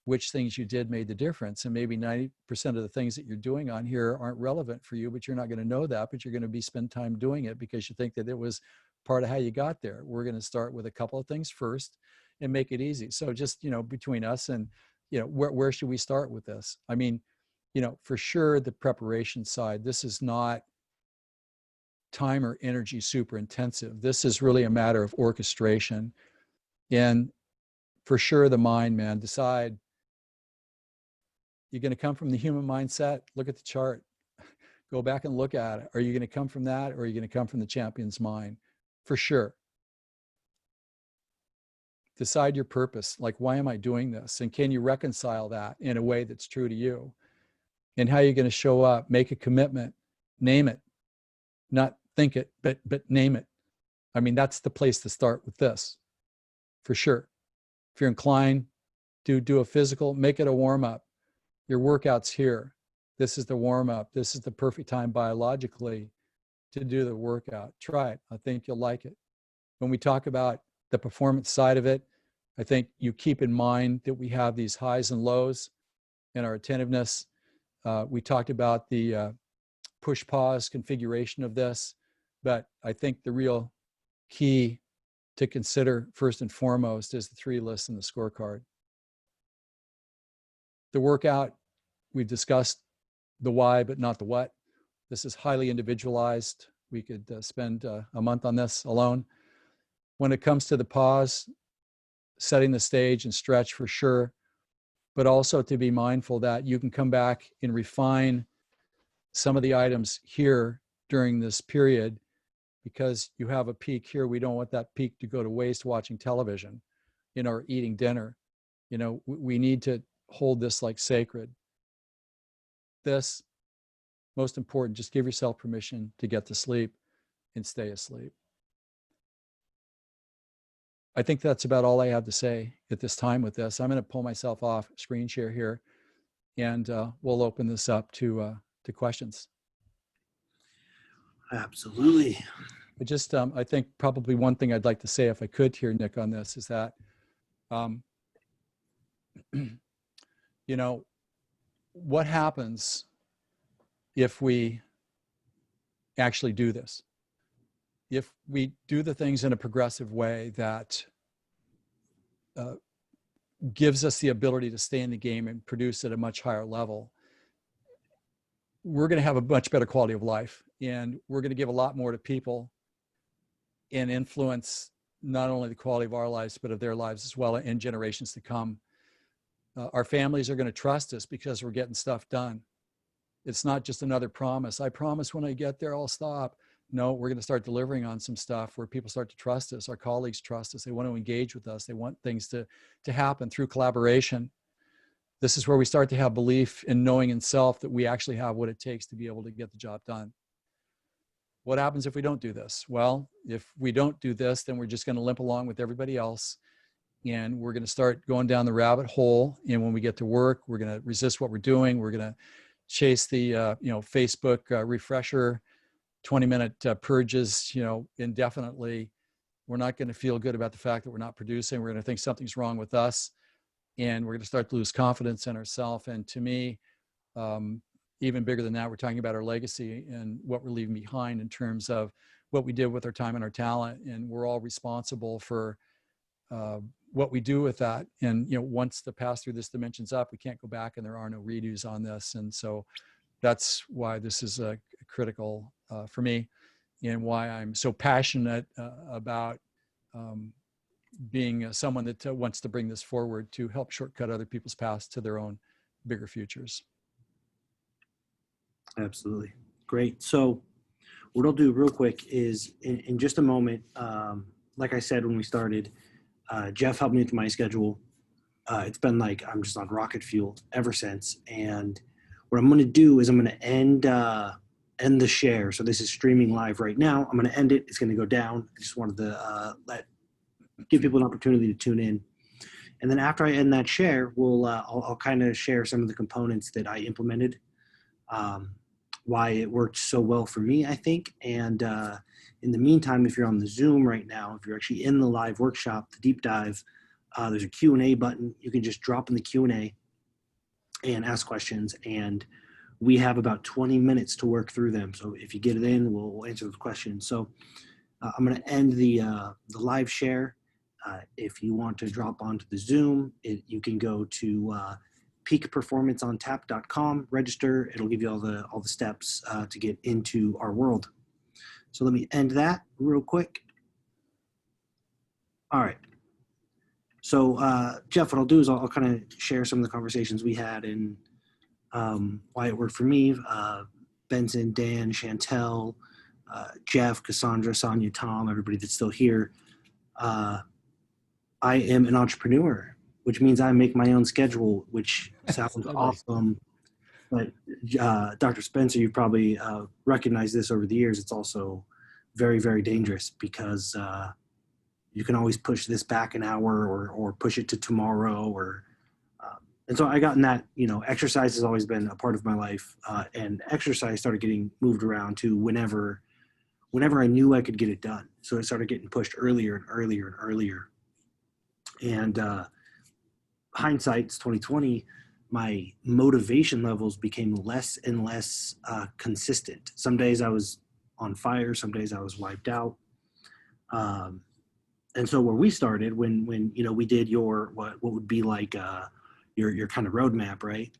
which things you did made the difference. And maybe 90% of the things that you're doing on here aren't relevant for you, but you're not going to know that, but you're going to spend time doing it because you think that it was part of how you got there. We're going to start with a couple of things first and make it easy. So just, between us and, where should we start with this? I mean, for sure, the preparation side, this is not time or energy super intensive. This is really a matter of orchestration. And for sure, the mind, man, decide, you're going to come from the human mindset. Look at the chart. Go back and look at it. Are you going to come from that, or are you going to come from the champion's mind? For sure. Decide your purpose. Like, why am I doing this? And can you reconcile that in a way that's true to you? And how you're going to show up, make a commitment, name it, not think it, but name it. I mean, that's the place to start with this, for sure. If you're inclined to do a physical, make it a warm-up. Your workout's here. This is the warm-up. This is the perfect time biologically to do the workout. Try it. I think you'll like it. When we talk about the performance side of it, I think you keep in mind that we have these highs and lows in our attentiveness. We talked about the push-pause configuration of this, but I think the real key to consider first and foremost is the 3 lists in the scorecard. The workout, we've discussed the why, but not the what. This is highly individualized. We could spend a month on this alone. When it comes to the pause, setting the stage and stretch for sure, but also to be mindful that you can come back and refine some of the items here during this period, because you have a peak here. We don't want that peak to go to waste watching television, or eating dinner. We need to hold this like sacred. This, most important, just give yourself permission to get to sleep and stay asleep. I think that's about all I have to say at this time with this. I'm going to pull myself off screen share here, and we'll open this up to questions. Absolutely. But just, I think probably one thing I'd like to say, if I could here, Nick, on this is that, what happens if we actually do this? If we do the things in a progressive way that gives us the ability to stay in the game and produce at a much higher level, we're going to have a much better quality of life, and we're going to give a lot more to people and influence not only the quality of our lives, but of their lives as well in generations to come. Our families are going to trust us because we're getting stuff done. It's not just another promise. I promise when I get there, I'll stop. No, we're going to start delivering on some stuff where people start to trust us. Our colleagues trust us. They want to engage with us. They want things to happen through collaboration. This is where we start to have belief in knowing in self that we actually have what it takes to be able to get the job done. What happens if we don't do this? Well, if we don't do this, then we're just going to limp along with everybody else. And we're going to start going down the rabbit hole. And when we get to work, we're going to resist what we're doing. We're going to chase the, Facebook refresher, 20-minute purges, indefinitely. We're not going to feel good about the fact that we're not producing. We're going to think something's wrong with us. And we're going to start to lose confidence in ourselves. And to me, even bigger than that, we're talking about our legacy and what we're leaving behind in terms of what we did with our time and our talent. And we're all responsible for what we do with that. And, once the pass through this dimension's up, we can't go back, and there are no redos on this. And so that's why this is critical for me, and why I'm so passionate about being someone that wants to bring this forward to help shortcut other people's paths to their own bigger futures. Absolutely. Great. So what I'll do real quick is in just a moment, like I said when we started, Jeff helped me with my schedule. It's been like I'm just on rocket fuel ever since. And what I'm going to do is I'm going to end the share. So this is streaming live right now. I'm going to end it. It's going to go down. I just wanted to give people an opportunity to tune in. And then after I end that share, I'll kind of share some of the components that I implemented, why it worked so well for me, I think. And in the meantime, if you're on the Zoom right now, if you're actually in the live workshop, the deep dive, there's a Q&A button. You can just drop in the Q&A and ask questions. And we have about 20 minutes to work through them. So if you get it in, we'll answer those questions. So I'm going to end the live share. If you want to drop onto the Zoom, you can go to peakperformanceontap.com, register. It'll give you all the steps to get into our world. So let me end that real quick. All right. So Jeff, what I'll do is I'll kind of share some of the conversations we had and why it worked for me. Benson, Dan, Chantel, Jeff, Cassandra, Sonia, Tom, everybody that's still here. I am an entrepreneur, which means I make my own schedule, which sounds awesome. But Dr. Spencer, you've probably recognized this over the years. It's also very, very dangerous because you can always push this back an hour or push it to tomorrow. And so I got in that, exercise has always been a part of my life. And exercise started getting moved around to whenever I knew I could get it done. So it started getting pushed earlier and earlier and earlier. And hindsight's 2020, my motivation levels became less and less consistent. Some days I was on fire, some days I was wiped out. And so where we started, when we did your what would be like your kind of roadmap, right?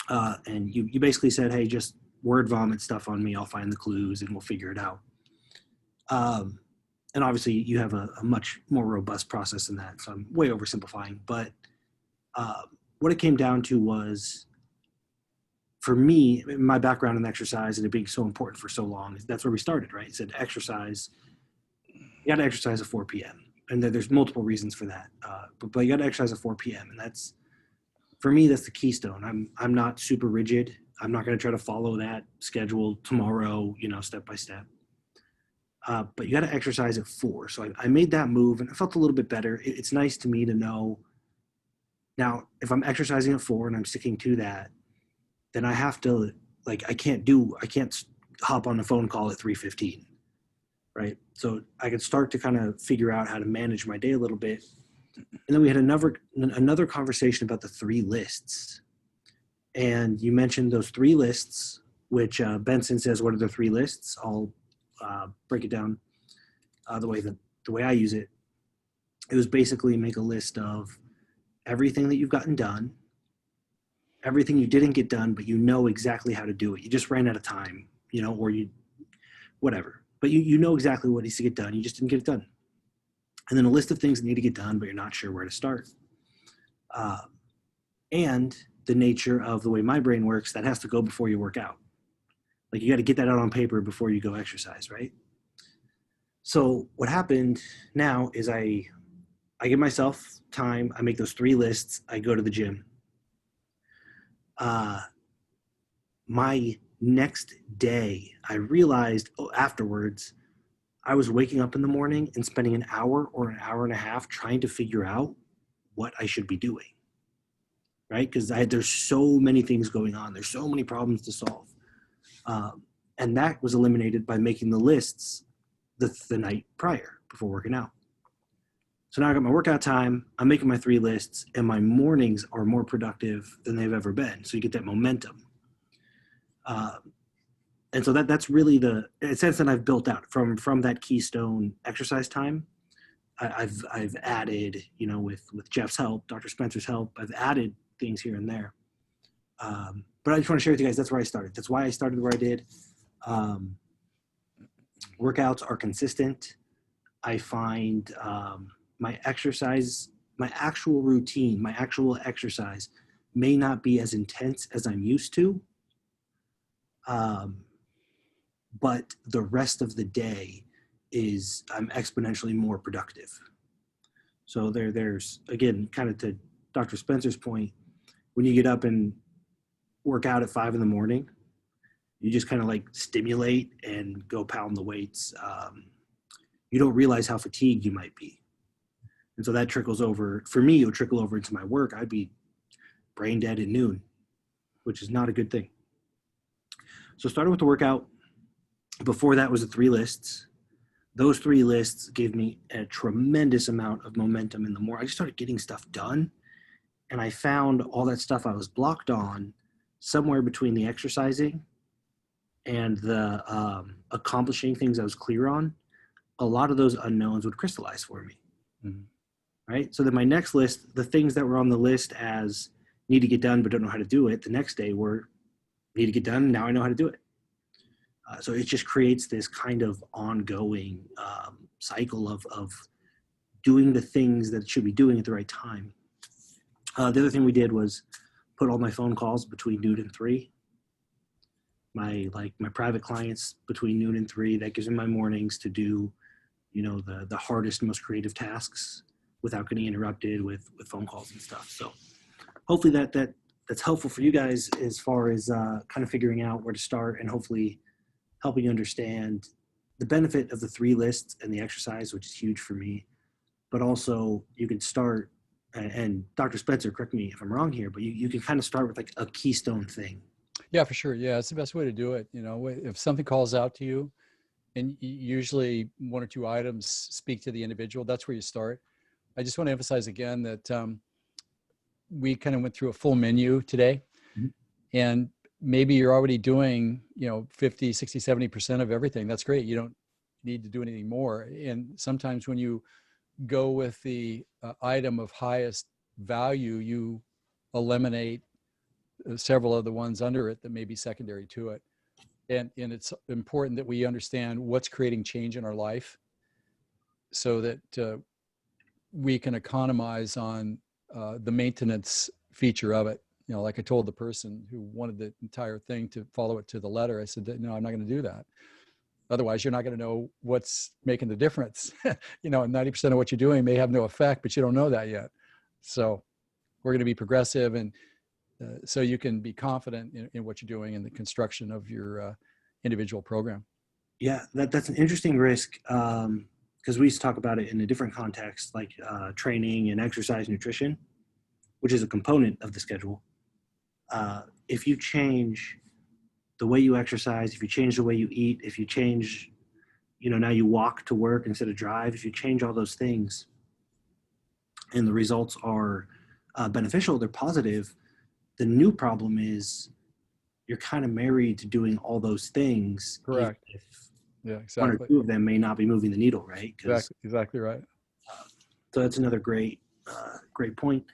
And you basically said, hey, just word vomit stuff on me. I'll find the clues and we'll figure it out. And obviously you have a much more robust process than that. So I'm way oversimplifying, but what it came down to was, for me, my background in exercise and it being so important for so long, that's where we started, right? It said exercise, you got to exercise at 4 p.m. And there's multiple reasons for that. But you got to exercise at 4 p.m. And that's, for me, that's the keystone. I'm not super rigid. I'm not going to try to follow that schedule tomorrow, step by step. But you got to exercise at 4. So I made that move and I felt a little bit better. It's nice to me to know now if I'm exercising at 4 and I'm sticking to that, then I have to, I can't hop on a phone call at 3:15, right? So I could start to kind of figure out how to manage my day a little bit. And then we had another conversation about the 3 lists. And you mentioned those 3 lists, which Benson says, what are the 3 lists? I'll break it down the way I use it. It was basically make a list of everything that you've gotten done, everything you didn't get done, but you know exactly how to do it. You just ran out of time, or whatever. But you know exactly what needs to get done. You just didn't get it done. And then a list of things that need to get done, but you're not sure where to start. And the nature of the way my brain works, that has to go before you work out. You got to get that out on paper before you go exercise, right? So what happened now is I give myself time. I make those 3 lists. I go to the gym. My next day, I realized afterwards, I was waking up in the morning and spending an hour or an hour and a half trying to figure out what I should be doing, right? Because there's so many things going on. There's so many problems to solve. And that was eliminated by making the lists the night prior before working out. So now I got my workout time, I'm making my 3 lists, and my mornings are more productive than they've ever been. So you get that momentum. And so that's really the sense that I've built out from that keystone exercise time. I've added, with Jeff's help, Dr. Spencer's help, I've added things here and there. But I just want to share with you guys, that's where I started. That's why I started where I did. Workouts are consistent. I find my exercise, my actual routine, my actual exercise may not be as intense as I'm used to. but the rest of the day is I'm exponentially more productive. So there's again, kind of to Dr. Spencer's point, when you get up and work out at 5 in the morning, you just kind of like stimulate and go pound the weights. You don't realize how fatigued you might be. And so that trickles over, for me, it would trickle over into my work. I'd be brain dead at noon, which is not a good thing. So started with the workout. Before that was the 3 lists. Those 3 lists gave me a tremendous amount of momentum in the morning. I just started getting stuff done. And I found all that stuff I was blocked on somewhere between the exercising and the accomplishing things I was clear on. A lot of those unknowns would crystallize for me. Mm-hmm. Right? So then my next list, the things that were on the list as need to get done but don't know how to do it, the next day were need to get done, now I know how to do it. So it just creates this kind of ongoing cycle of doing the things that it should be doing at the right time. The other thing we did was put all my phone calls between noon and 3. My private clients between noon and 3. That gives me my mornings to do, the hardest, most creative tasks without getting interrupted with phone calls and stuff. So hopefully that's helpful for you guys as far as kind of figuring out where to start, and hopefully helping you understand the benefit of the 3 lists and the exercise, which is huge for me. But also you can start, and Dr. Spencer, correct me if I'm wrong here, but you can kind of start with like a keystone thing. Yeah, for sure. Yeah, it's the best way to do it. If something calls out to you, and usually 1 or 2 items speak to the individual, that's where you start. I just want to emphasize again that we kind of went through a full menu today. Mm-hmm. And maybe you're already doing, 50, 60, 70% of everything. That's great. You don't need to do anything more. And sometimes when you go with the item of highest value, you eliminate several of the ones under it that may be secondary to it. And it's important that we understand what's creating change in our life so that we can economize on the maintenance feature of it. Like I told the person who wanted the entire thing to follow it to the letter, I said, no, I'm not going to do that. Otherwise, you're not going to know what's making the difference. 90% of what you're doing may have no effect, but you don't know that yet. So we're going to be progressive, and so you can be confident in what you're doing in the construction of your individual program. Yeah, that's an interesting risk, because we used to talk about it in a different context, like training and exercise nutrition, which is a component of the schedule. If you change the way you exercise, if you change the way you eat, if you change, now you walk to work instead of drive, if you change all those things and the results are beneficial, they're positive, the new problem is you're kind of married to doing all those things. Correct. Yeah, exactly. 1 or 2 of them may not be moving the needle, right? Exactly right. So that's another great point.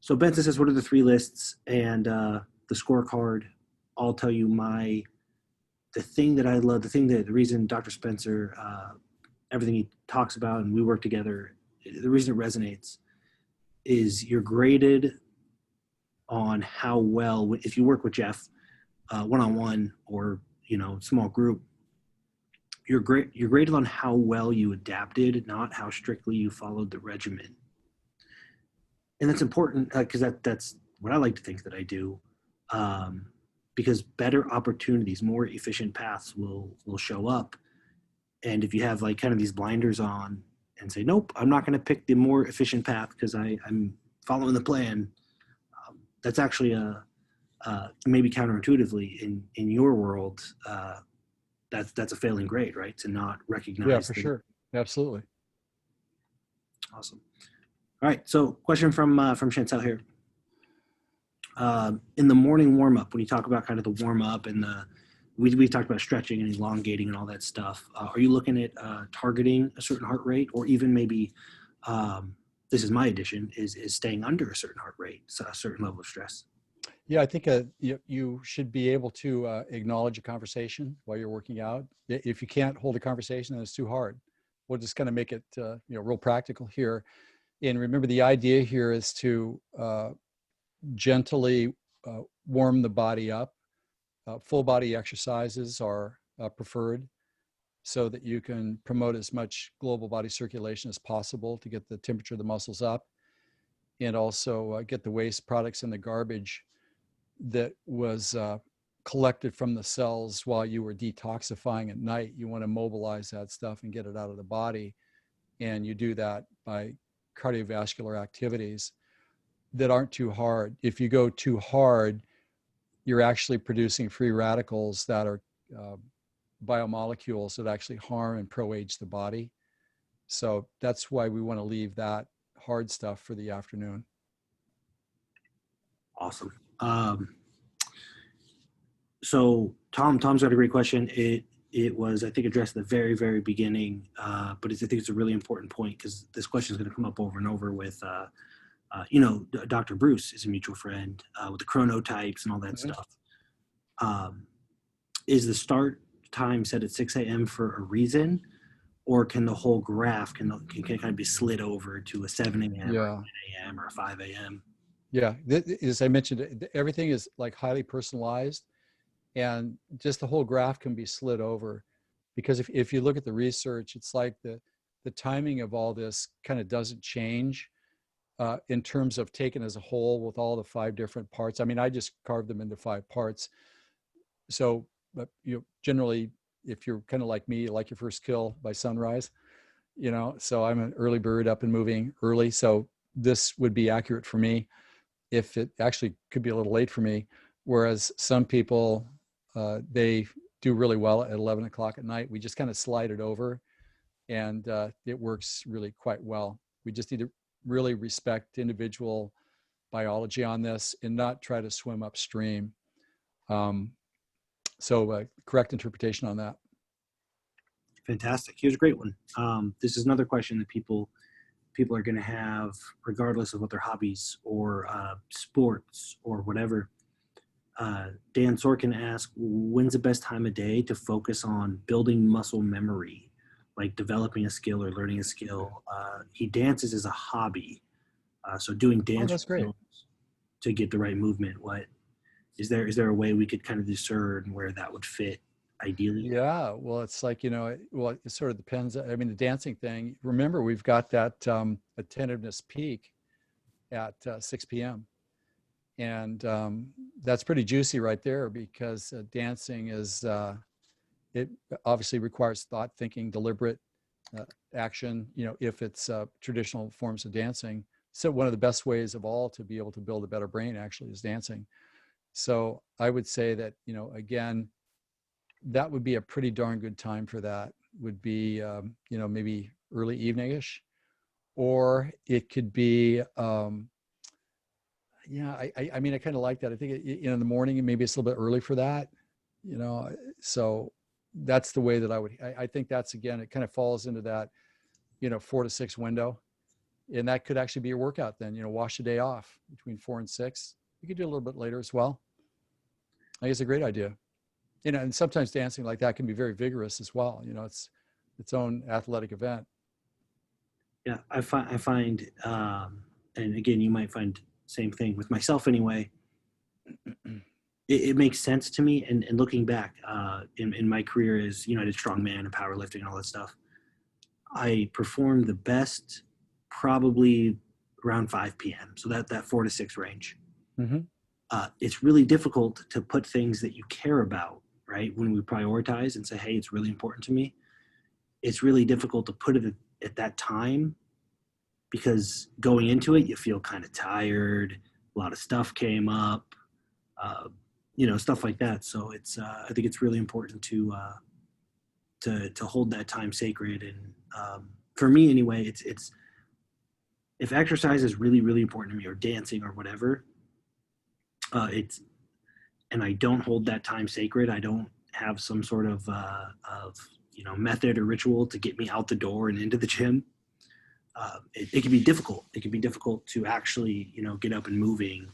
So Benson says, what are the 3 lists and the scorecard? I'll tell you the thing that I love, the reason Dr. Spencer, everything he talks about and we work together, the reason it resonates is you're graded on how well, if you work with Jeff one-on-one or, small group, you're graded on how well you adapted, not how strictly you followed the regimen. And that's important because that's what I like to think that I do, because better opportunities, more efficient paths will show up. And if you have like kind of these blinders on and say, nope, I'm not going to pick the more efficient path because I'm following the plan, that's actually maybe counterintuitively in your world, that's a failing grade, right? To not recognize. Yeah, for sure. Absolutely. Awesome. All right. So question from Chantel here. In the morning warm up, when you talk about kind of the warm up and we talked about stretching and elongating and all that stuff, are you looking at targeting a certain heart rate, or even maybe, this is my addition, is staying under a certain heart rate, so a certain level of stress? Yeah, I think you should be able to acknowledge a conversation while you're working out. If you can't hold a conversation, then it's too hard. We'll just kind of make it real practical here. And remember, the idea here is to gently warm the body up. Full body exercises are preferred, so that you can promote as much global body circulation as possible to get the temperature of the muscles up, and also get the waste products and the garbage that was collected from the cells while you were detoxifying at night. You want to mobilize that stuff and get it out of the body. And you do that by cardiovascular activities that aren't too hard. If you go too hard, you're actually producing free radicals that are biomolecules that actually harm and pro-age the body. So that's why we want to leave that hard stuff for the afternoon. Awesome. So Tom's got a great question. It was, I think, addressed at the very, very beginning, but I think it's a really important point, because this question is going to come up over and over with, Dr. Bruce is a mutual friend with the chronotypes and all that stuff. Is the start time set at 6 a.m. for a reason, or can the whole graph can kind of be slid over to a 7 a.m. or 9 a.m. or a 5 a.m.? Yeah, as I mentioned, everything is like highly personalized, and just the whole graph can be slid over, because if you look at the research, it's like the timing of all this kind of doesn't change in terms of taken as a whole with all the 5 different parts. I mean, I just carved them into 5 parts. So generally, if you're kind of like me, you like your first kill by sunrise, so I'm an early bird, up and moving early. So this would be accurate for me. If it actually could be a little late for me, whereas some people, they do really well at 11 o'clock at night. We just kind of slide it over, and it works really quite well. We just need to really respect individual biology on this and not try to swim upstream. So correct interpretation on that. Fantastic. Here's a great one. This is another question that people are going to have, regardless of what their hobbies or sports or whatever. Dan Sorkin asked, when's the best time of day to focus on building muscle memory, like developing a skill or learning a skill? He dances as a hobby, so doing dance that's great. to get the right movement. What is there a way we could kind of discern where that would fit ideally? Yeah, well, it's like, it sort of depends. I mean, the dancing thing, remember, we've got that attentiveness peak at 6 p.m. And that's pretty juicy right there, because dancing is, it obviously requires thought, thinking, deliberate action, if it's traditional forms of dancing. So one of the best ways of all to be able to build a better brain actually is dancing. So I would say that, again, that would be a pretty darn good time for that. Would be, maybe early evening-ish, or it could be, I mean, I kind of like that. I think, in the morning, maybe it's a little bit early for that, so that's the way that I think that's, again, it kind of falls into that, 4 to 6 window. And that could actually be your workout then, wash a day off between 4 and 6. You could do a little bit later as well. I think it's a great idea. And sometimes dancing like that can be very vigorous as well. It's its own athletic event. Yeah, I find, and again, you might find same thing with myself anyway. It makes sense to me. And looking back in my career as United Strongman and powerlifting and all that stuff, I performed the best probably around 5 p.m. So that 4 to 6 range. Mm-hmm. It's really difficult to put things that you care about, right? When we prioritize and say, hey, it's really important to me. It's really difficult to put it at that time, because going into it, you feel kind of tired. A lot of stuff came up, stuff like that. So it's, I think it's really important to hold that time sacred. And for me anyway, it's if exercise is really, really important to me, or dancing or whatever, and I don't hold that time sacred. I don't have some sort of method or ritual to get me out the door and into the gym. It can be difficult. It can be difficult to actually, get up and moving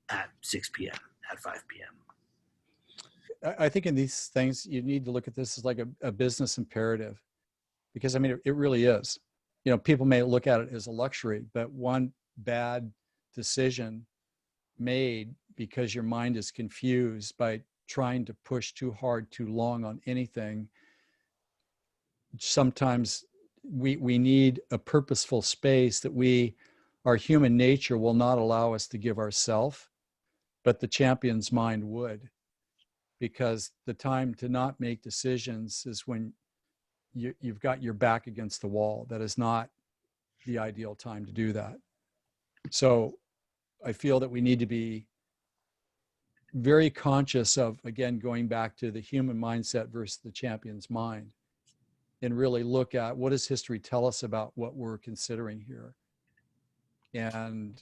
at 6 p.m., at 5 p.m. I think in these things, you need to look at this as like a business imperative, because I mean, it really is. People may look at it as a luxury, but one bad decision made because your mind is confused by trying to push too hard, too long on anything. Sometimes we need a purposeful space that our human nature will not allow us to give ourselves, but the champion's mind would, because the time to not make decisions is when you've got your back against the wall. That is not the ideal time to do that. So I feel that we need to be very conscious of, again, going back to the human mindset versus the champion's mind, and really look at what does history tell us about what we're considering here. And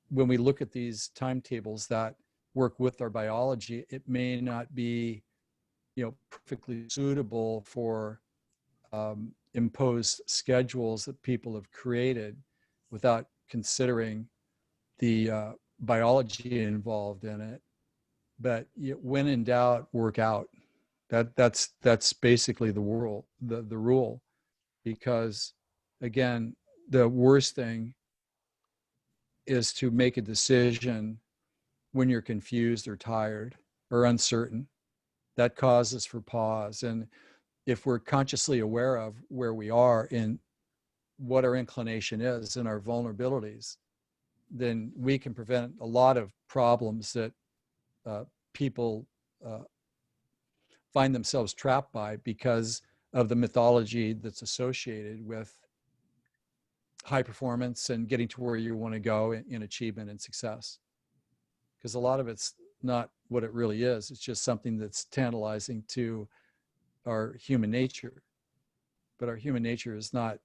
when we look at these timetables that work with our biology, it may not be, perfectly suitable for imposed schedules that people have created without considering the biology involved in it. But when in doubt, work out. That's basically the rule, because again, the worst thing is to make a decision when you're confused or tired or uncertain. That causes for pause. And if we're consciously aware of where we are and what our inclination is and our vulnerabilities, then we can prevent a lot of problems that people find themselves trapped by because of the mythology that's associated with high performance and getting to where you want to go in achievement and success. Because a lot of it's not what it really is. It's just something that's tantalizing to our human nature. But our human nature is not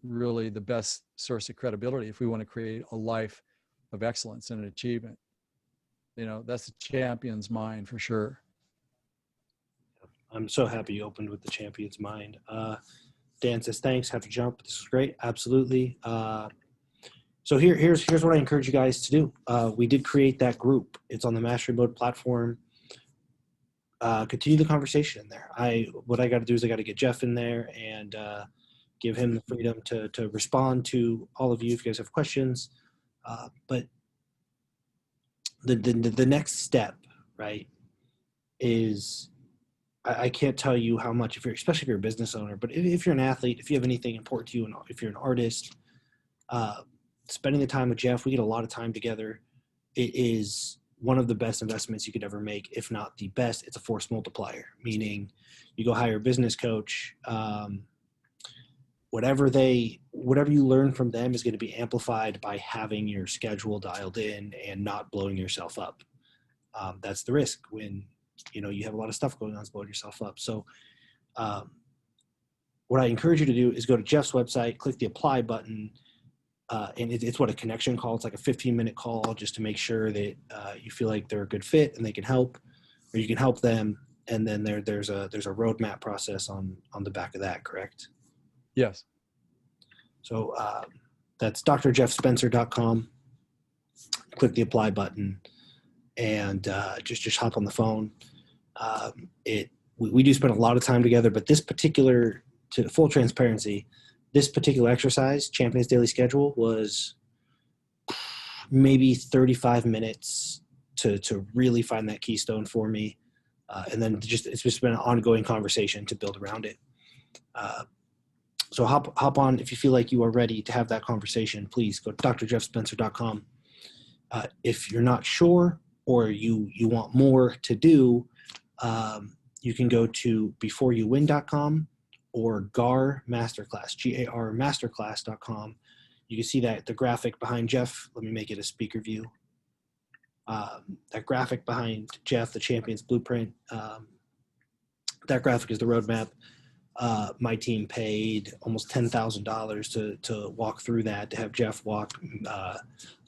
really the best source of credibility if we want to create a life of excellence and achievement. That's the champion's mind for sure. I'm so happy you opened with the champion's mind. Dan says, thanks, have to jump. This is great. Absolutely. So here's what I encourage you guys to do. We did create that group. It's on the Mastery Mode platform. Continue the conversation in there. What I got to do is I got to get Jeff in there and give him the freedom to respond to all of you if you guys have questions. But the next step, right, is I can't tell you how much, especially if you're a business owner, but if you're an athlete, if you have anything important to you, and if you're an artist, spending the time with Jeff, we get a lot of time together. It is one of the best investments you could ever make, if not the best. It's a force multiplier, meaning you go hire a business coach. Whatever you learn from them is going to be amplified by having your schedule dialed in and not blowing yourself up. That's the risk when you have a lot of stuff going on, is blowing yourself up. So what I encourage you to do is go to Jeff's website, click the apply button, and it's what a connection call. It's like a 15-minute call just to make sure that you feel like they're a good fit and they can help, or you can help them. And then there's a roadmap process on the back of that, correct? Yes. So that's drjeffspencer.com. Click the apply button and just hop on the phone. We do spend a lot of time together, but this particular, to full transparency, this particular exercise, Champions Daily Schedule, was maybe 35 minutes to really find that keystone for me. And then it's just been an ongoing conversation to build around it. So hop on if you feel like you are ready to have that conversation. Please go to drjeffspencer.com. If you're not sure or you want more to do, you can go to beforeyouwin.com or GAR Masterclass, GAR Masterclass.com. You can see that the graphic behind Jeff. Let me make it a speaker view. That graphic behind Jeff, the Champions Blueprint, that graphic is the roadmap. My team paid almost $10,000 to walk through that, to have Jeff walk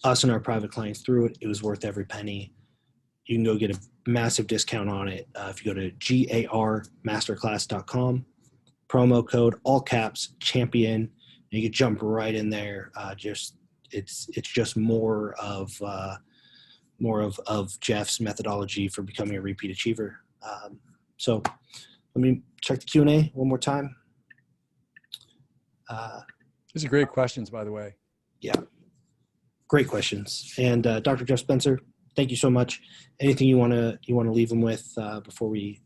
us and our private clients through it. It was worth every penny. You can go get a massive discount on it if you go to garmasterclass.com. Promo code, all caps, champion, and you can jump right in there. It's just more of Jeff's methodology for becoming a repeat achiever. So let me check the Q&A one more time. These are great questions, by the way. Yeah, great questions. And Dr. Jeff Spencer, thank you so much. Anything you want to leave them with before we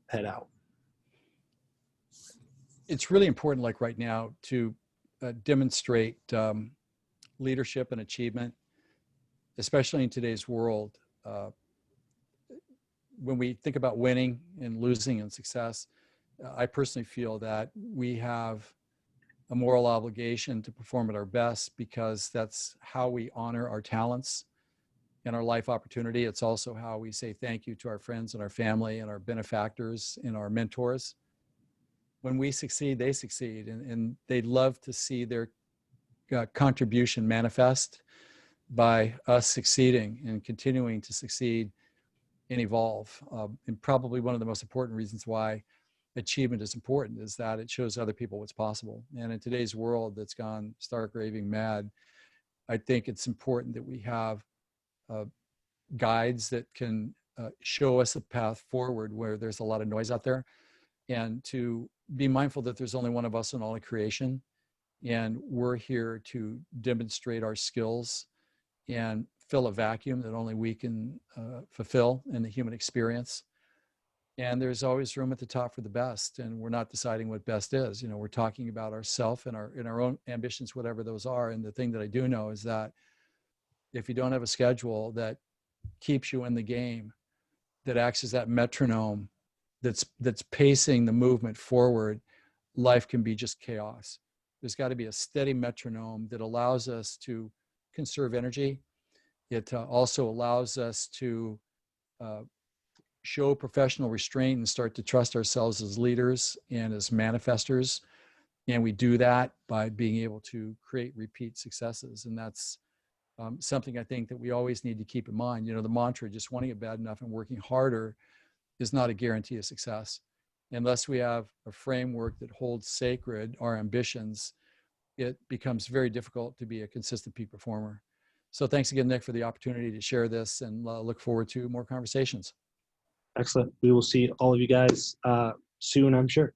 head out? It's really important, like right now, to demonstrate leadership and achievement, especially in today's world. When we think about winning and losing and success, I personally feel that we have a moral obligation to perform at our best, because that's how we honor our talents and our life opportunity. It's also how we say thank you to our friends and our family and our benefactors and our mentors. When we succeed, they succeed, and they'd love to see their contribution manifest by us succeeding and continuing to succeed and evolve. And probably one of the most important reasons why achievement is important is that it shows other people what's possible. And in today's world that's gone stark raving mad, I think it's important that we have guides that can show us a path forward where there's a lot of noise out there, and to be mindful that there's only one of us in all of creation, and we're here to demonstrate our skills and fill a vacuum that only we can fulfill in the human experience. And there's always room at the top for the best, and we're not deciding what best is. We're talking about ourself and our own ambitions, whatever those are. And the thing that I do know is that if you don't have a schedule that keeps you in the game, that acts as that metronome that's pacing the movement forward, life can be just chaos. There's got to be a steady metronome that allows us to conserve energy. It also allows us to show professional restraint and start to trust ourselves as leaders and as manifestors. And we do that by being able to create repeat successes. And that's something I think that we always need to keep in mind. The mantra, just wanting it bad enough and working harder, is not a guarantee of success. Unless we have a framework that holds sacred our ambitions, it becomes very difficult to be a consistent peak performer. So thanks again, Nic, for the opportunity to share this, and look forward to more conversations. Excellent. We will see all of you guys soon, I'm sure.